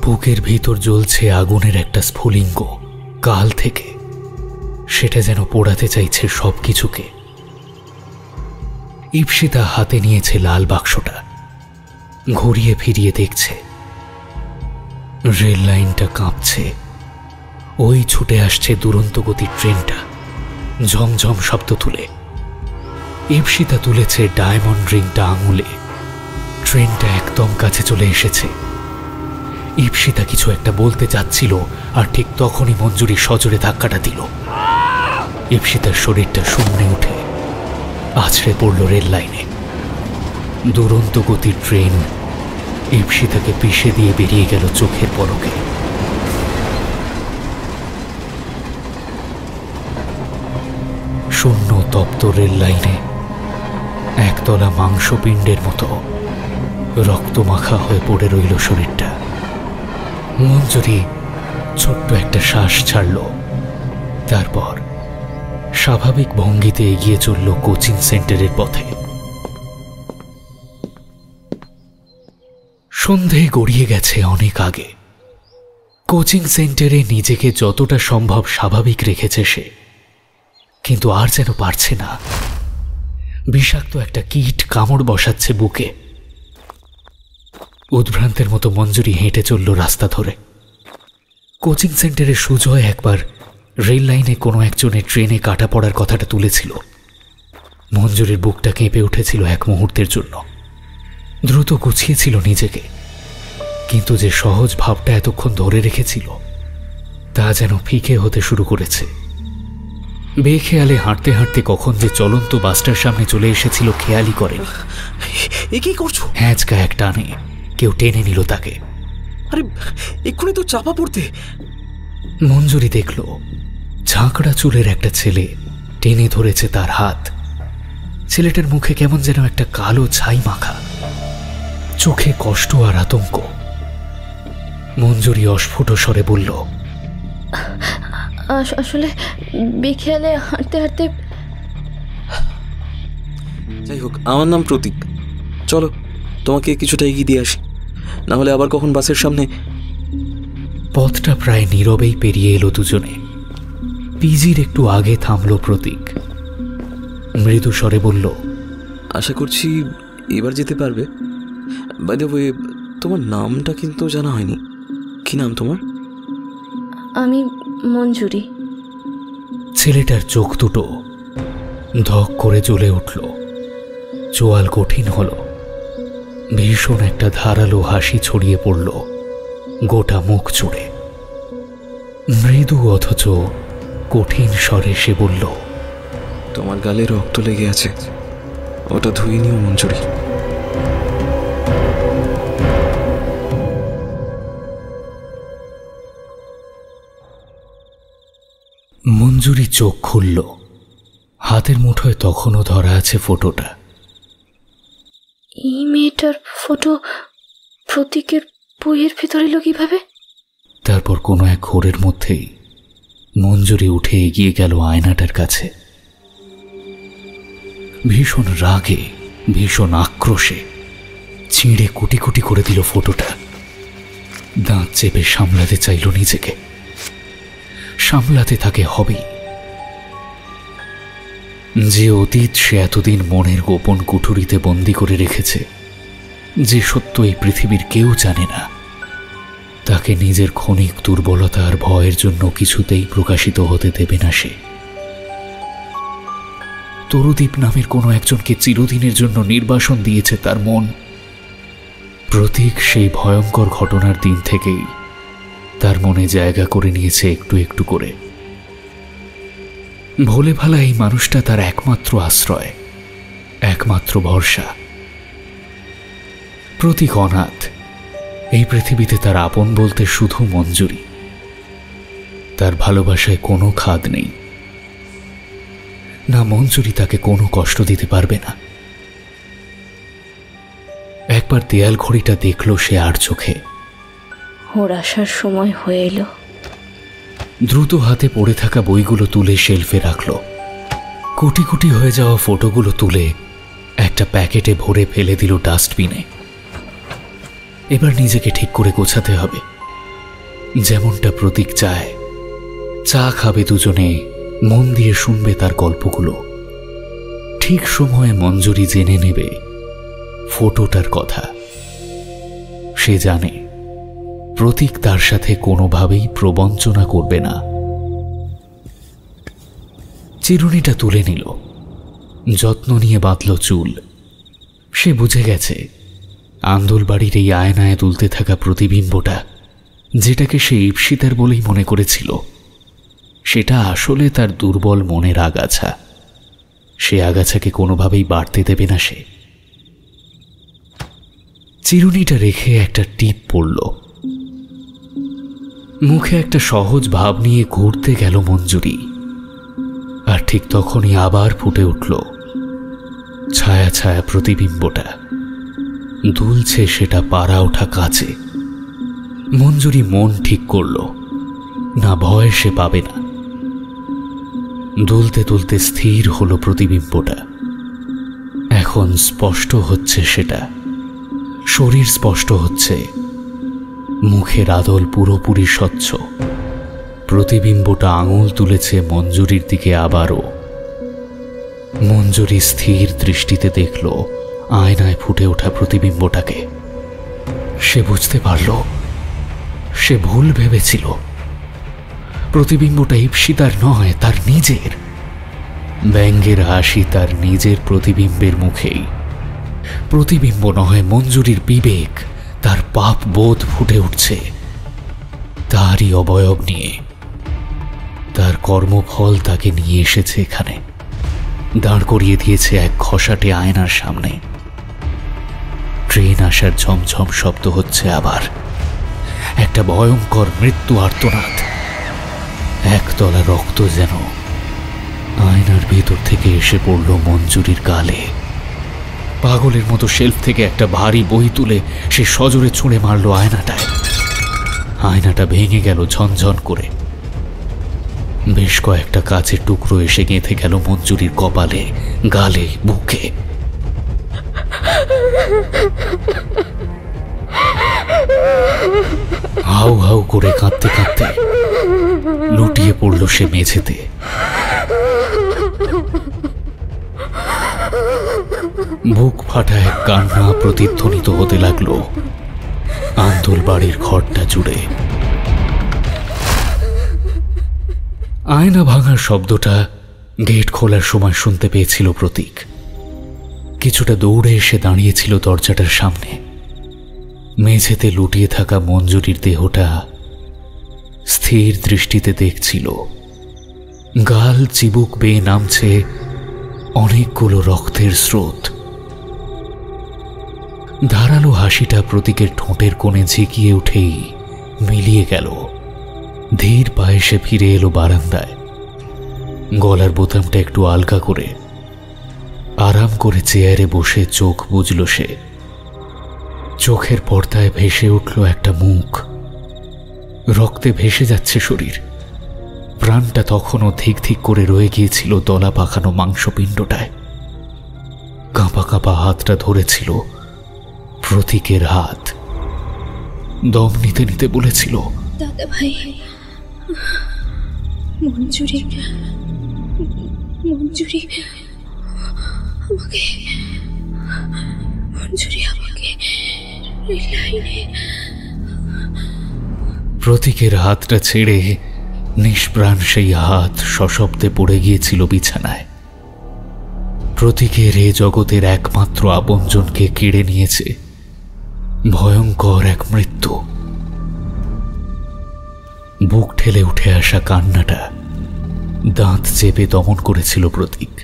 বুকের ভিতর জ্বলছে আগুনের একটা স্ফুলিঙ্গ, কাল থেকে সেটা যেন পোড়াতে চাইছে সবকিছুকে। ইপ্সিতা হাতে নিয়েছে লাল বাক্সটা, ঘুরিয়ে ফিরিয়ে দেখছে। রেল লাইনটা কাঁপছে, ওই ছুটে আসছে দুরন্ত গতির ট্রেনটা ঝমঝম শব্দ তুলে। ইপ্সিতা তুলেছে ডায়মন্ড রিংটা আঙুলে। ট্রেনটা একদম কাছে চলে এসেছে। ইপ্সিতা কিছু একটা বলতে যাচ্ছিল, আর ঠিক তখনই মঞ্জুরি সজোরে ধাক্কাটা দিল। ইপ্সিতার শরীরটা শূন্যে উঠে আছড়ে পড়ল রেল লাইনে। দুরন্ত গতির ট্রেন ইপ্সিতাকে পিষে দিয়ে বেরিয়ে গেল চোখের পলকে। শূন্য তপ্ত রেল লাইনে একতলা মাংসপিণ্ডের মতো রক্তমাখা হয়ে পড়ে রইল শরীরটা। মঞ্জুরি ছোট্ট একটা শ্বাস ছাড়ল, তারপর স্বাভাবিক ভঙ্গিতে এগিয়ে চলল কোচিং সেন্টারের পথে। সন্ধে গড়িয়ে গেছে অনেক আগে। কোচিং সেন্টারে নিজেকে যতটা সম্ভব স্বাভাবিক রেখেছে সে, কিন্তু আর যেন পারছে না। বিষাক্ত একটা কীট কামড় বসাচ্ছে বুকে। উদ্ভ্রান্তের মতো মঞ্জুরি হেঁটে চলল রাস্তা ধরে। কোচিং সেন্টারে সুজয় একবার রেল লাইনে কোনো একজনের ট্রেনে কাটা পড়ার কথাটা তুলেছিল। মঞ্জুরির বুকটা কেঁপে উঠেছিল এক মুহূর্তের জন্য। দ্রুত গুছিয়েছিল নিজেকে, কিন্তু যে সহজ ভাবটা এতক্ষণ ধরে রেখেছিল তা যেন ফিকে হতে শুরু করেছে। বেখেয়ালে হাঁটতে হাঁটতে কখন যে চলন্ত বাসটার সামনে চলে এসেছিল খেয়ালই করেনি। এ কি করছো? হ্যাঁচকা এক টানে কেউ টেনে নিল তাকে। আরে এক্ষুনি তো চাপা পড়তে। মঞ্জুরি দেখল ঝাঁকড়া চুলের একটা ছেলে টেনে ধরেছে তার হাত। ছেলেটার মুখে কেমন যেন একটা কালো ছাই মাখা, চোখে কষ্ট আর আতঙ্ক। মঞ্জুরি অস্ফুট স্বরে বলল, আসলে বিকেলে হাঁটতে হাঁটতে। যাই হোক, আমার নাম প্রতীক। চলো তোমাকে কিছুটা এগিয়ে দিয়ে আসি, না হলে আবার কখন বাসের সামনে। পথটা প্রায় নীরবেই পেরিয়ে এলো দুজনে। পিজির একটু আগে থামল প্রতীক। মৃদু স্বরে বলল, আশা করছি এবার যেতে পারবে। বাই দ্য ওয়ে, তোমার নামটা কিন্তু জানা হয়নি। কি নাম তোমার? আমি মঞ্জুরি। ছেলেটার চোখ দুটো ধক করে জ্বলে উঠল, চোয়াল কঠিন হল। ভীষণ একটা ধারালো হাসি ছড়িয়ে পড়ল গোটা মুখ জুড়ে। মৃদু অথচ কঠিন স্বরে সে বলল, তোমার গালে রক্ত লেগে আছে, ওটা ধুয়ে নিও মঞ্জুরি। মঞ্জুরি চোখ খুলল। হাতের মুঠোয় তখনও ধরা আছে ফটোটা। এই মেয়েটার ফটো প্রতীকের বইয়ের ভিতরে এলো কিভাবে? তারপর কোনো এক ঘোরের মধ্যেই মঞ্জুরি উঠে এগিয়ে গেল আয়নাটার কাছে। ভীষণ রাগে, ভীষণ আক্রোশে ছিঁড়ে কুটি কুটি করে দিল ফটোটা। দাঁত চেপে সামলাতে চাইল নিজেকে। সামলাতে তাকে হবেই। যে অতীত সে এতদিন মনের গোপন কুঠুরিতে বন্দি করে রেখেছে, যে সত্য এই পৃথিবীর কেউ জানে না, তাকে নিজের ক্ষণিক দুর্বলতা আর ভয়ের জন্য কিছুতেই প্রকাশিত হতে দেবে না সে। তরুদীপ নামের কোনো একজনকে চিরদিনের জন্য নির্বাসন দিয়েছে তার মন। প্রতীক সেই ভয়ঙ্কর ঘটনার দিন থেকেই তার মনে জায়গা করে নিয়েছে একটু একটু করে। ভোলে ভালা এই মানুষটা তার একমাত্র আশ্রয়, একমাত্র ভরসা। প্রতীক অনাথ। এই পৃথিবীতে তার আপন বলতে শুধু মঞ্জুরি। তার ভালোবাসায় কোনো খাদ নেই। না, মঞ্জুরি তাকে কোনো কষ্ট দিতে পারবে না। একবার দেয়াল ঘড়িটা দেখল সে আর চোখে। ওর আসার সময় হয়ে এলো। দ্রুত হাতে পড়ে থাকা বইগুলো তুলে শেলফে রাখল। কোটি কোটি হয়ে যাওয়া ফটোগুলো তুলে একটা প্যাকেটে ভরে ফেলে দিল ডাস্টবিনে। এবার নিজেকে ঠিক করে গোছাতে হবে, যেমনটা প্রতীক চায় চা খাবে দুজনে, মন দিয়ে শুনবে তার গল্পগুলো। ঠিক সময়ে মঞ্জুরি জেনে নেবে ফটোটার কথা। সে জানে প্রতীক তার সাথে কোনোভাবেই প্রবঞ্চনা করবে না। চিরুনিটা তুলে নিল, যত্ন নিয়ে বাঁধল চুল। সে বুঝে গেছে আন্দুলবাড়ির এই আয়নায় দুলতে থাকা প্রতিবিম্বটা, যেটাকে সে ঈপ্সিতার বলেই মনে করেছিল, সেটা আসলে তার দুর্বল মনের আগাছা। সে আগাছাকে কোনোভাবেই বাড়তে দেবে না সে। চিরুনিটা রেখে একটা টিপ পড়ল। মুখে একটা সহজ ভাব নিয়ে ঘুরতে গেল মঞ্জুরি। আর ঠিক তখনই আবার ফুটে উঠল ছায়া ছায়া প্রতিবিম্বটা। দুলছে সেটা পাড়া ওঠা কাছে। মঞ্জুরি মন ঠিক করল, না ভয় সে পাবে না। দুলতে দুলতে স্থির হলো প্রতিবিম্বটা। এখন স্পষ্ট হচ্ছে সেটা, শরীর স্পষ্ট হচ্ছে, মুখের আদল পুরোপুরি স্বচ্ছ। প্রতিবিম্বটা আঙুল তুলেছে মঞ্জুরির দিকে আবারও। মঞ্জুরি স্থির দৃষ্টিতে দেখল আয়নায় ফুটে ওঠা প্রতিবিম্বটাকে। সে বুঝতে পারল সে ভুল ভেবেছিল। প্রতিবিম্বটা ঈপ্সিতার নয়, তার নিজের। ব্যঙ্গের হাসি তার নিজের প্রতিবিম্বের মুখেই। প্রতিবিম্ব নয়, মঞ্জুরির বিবেক, তার পাপ বোধ ফুটে উঠছে তারই অবয়ব নিয়ে। তার কর্মফল তাকে নিয়ে এসেছে এখানে, দাঁড় করিয়ে দিয়েছে এক ঘষাটে আয়নার সামনে। ট্রেন আসার ঝমঝম শব্দ হচ্ছে আবার, একটা ভয়ঙ্কর মৃত্যু আর্তনাদ। একতলা রক্ত যেন আয়নার ভেতর থেকে এসে পড়ল মঞ্জুরির গালে। পাগলের মতো শেলফ থেকে একটা ভারী বই তুলে সে সজোরে ছুঁড়ে মারল আয়নাটায়। আয়নাটা ভেঙে গেল ঝনঝন করে। বেশ কয়েকটা কাচের টুকরো এসে গেঁথে গেল মঞ্জুরির কপালে, গালে, বুকে। হাউ হাউ করে কাঁদতে কাঁদতে লুটিয়ে পড়ল সে মেঝেতে। বুক ফাটা এক কান্না প্রতিধ্বনিত হতে লাগলো আন্দুলবাড়ির ঘরটা জুড়ে। আয়না ভাঙার শব্দটা গেট খোলার সময় শুনতে পেয়েছিল প্রতীক। কিছুটা দৌড়ে এসে দাঁড়িয়েছিল দরজাটার সামনে। মেঝেতে লুটিয়ে থাকা মঞ্জুরির দেহটা স্থির দৃষ্টিতে দেখছিল। গাল চিবুক বেয়ে নামছে অনেকগুলো রক্তের স্রোত। ধারালো হাসিটা প্রতীকের ঠোঁটের কোণে ঝিকিয়ে উঠেই মিলিয়ে গেল। ধীর পায়ে সে ফিরে এলো বারান্দায়। গলার বোতামটা একটু আলগা করে আরাম করে চেয়ারে বসে চোখ বুঝল সে। চোখের পর্দায় ভেসে উঠল একটা মুখ। রক্তে ভেসে যাচ্ছে শরীর। প্রাণটা তখনও ধিক ধিক করে রয়ে গিয়েছিল দলা পাকানো মাংসপিণ্ডটায়। কাঁপা কাঁপা হাতটা ধরেছিল প্রতীকের হাত। দম নিতে নিতে বলেছিল, দাদা ভাই, মঞ্জুরি মঞ্জুরি আমাকে মঞ্জুরি আমাকে লাইনে। প্রতীকের হাতটা ছেড়ে নিষ্প্রাণ সেই হাত সশব্দে পড়ে গিয়েছিল বিছানায়। প্রতীকের এ জগতের একমাত্র আপনজনকে কেড়ে নিয়েছে ভয়ঙ্কর এক মৃত্যু। বুক ঠেলে উঠে আসা কান্নাটা দাঁত চেপে দমন করেছিল প্রতীক।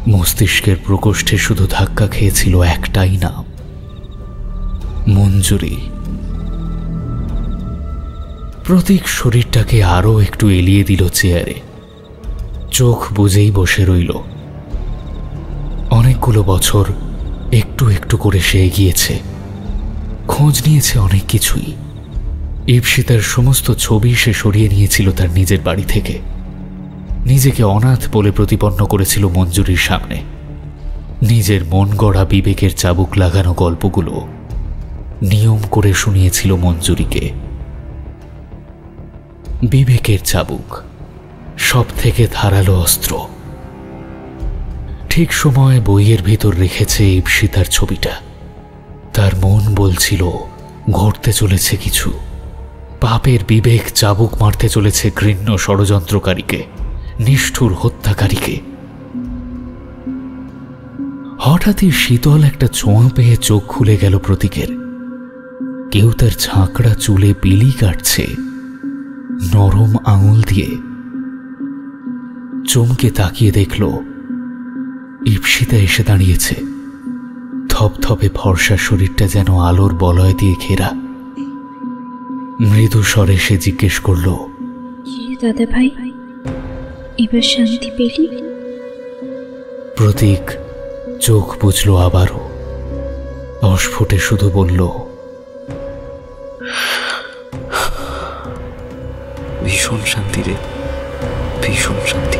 মস্তিষ্কের প্রকোষ্ঠে শুধু ধাক্কা খেয়েছিল একটাই নাম, মঞ্জুরি। প্রতীক শরীরটাকে আরো একটু এলিয়ে দিল চেয়ারে। চোখ বুজেই বসে রইল। অনেকগুলো বছর একটু একটু করে সে এগিয়েছে, খোঁজ নিয়েছে অনেক কিছুই। ঈপ্সিতার সমস্ত ছবি সে সরিয়ে নিয়েছিল তার নিজের বাড়ি থেকে। নিজেকে অনাথ বলে প্রতিপন্ন করেছিল মঞ্জুরির সামনে। নিজের মন গড়া বিবেকের চাবুক লাগানো গল্পগুলো নিয়ম করে শুনিয়েছিল মঞ্জুরিকে। বিবেকের চাবুক, সব থেকে ধারালো অস্ত্র। ঠিক সময় বইয়ের ভিতর রেখেছে ঈপ্সিতার ছবিটা। তার মন বলছিল ঘটতে চলেছে কিছু। পাপের বিবেক চাবুক মারতে চলেছে ঘৃণ্য ষড়যন্ত্রকারীকে, নিষ্ঠুর হত্যাকারীকে। হঠাৎই শীতল একটা ছোঁয়া পেয়ে চোখ খুলে গেল প্রতীকের। কেউ তার ঝাঁকড়া চুলে বিলি কাটছে নরম আঙুল দিয়ে। চমকে তাকিয়ে দেখল ঈপ্সিতা এসে দাঁড়িয়েছে। ধপধপে ফর্সা শরীরটা যেন আলোর বলয় দিয়ে ঘেরা। মৃদু স্বরে সে জিজ্ঞেস করল, দাদা ভাই, এবার শান্তি পেলি? প্রতীক চোখ বুঝল আবারও। অস্ফুটে শুধু বলল, ভীষণ শান্তি রে, ভীষণ শান্তি।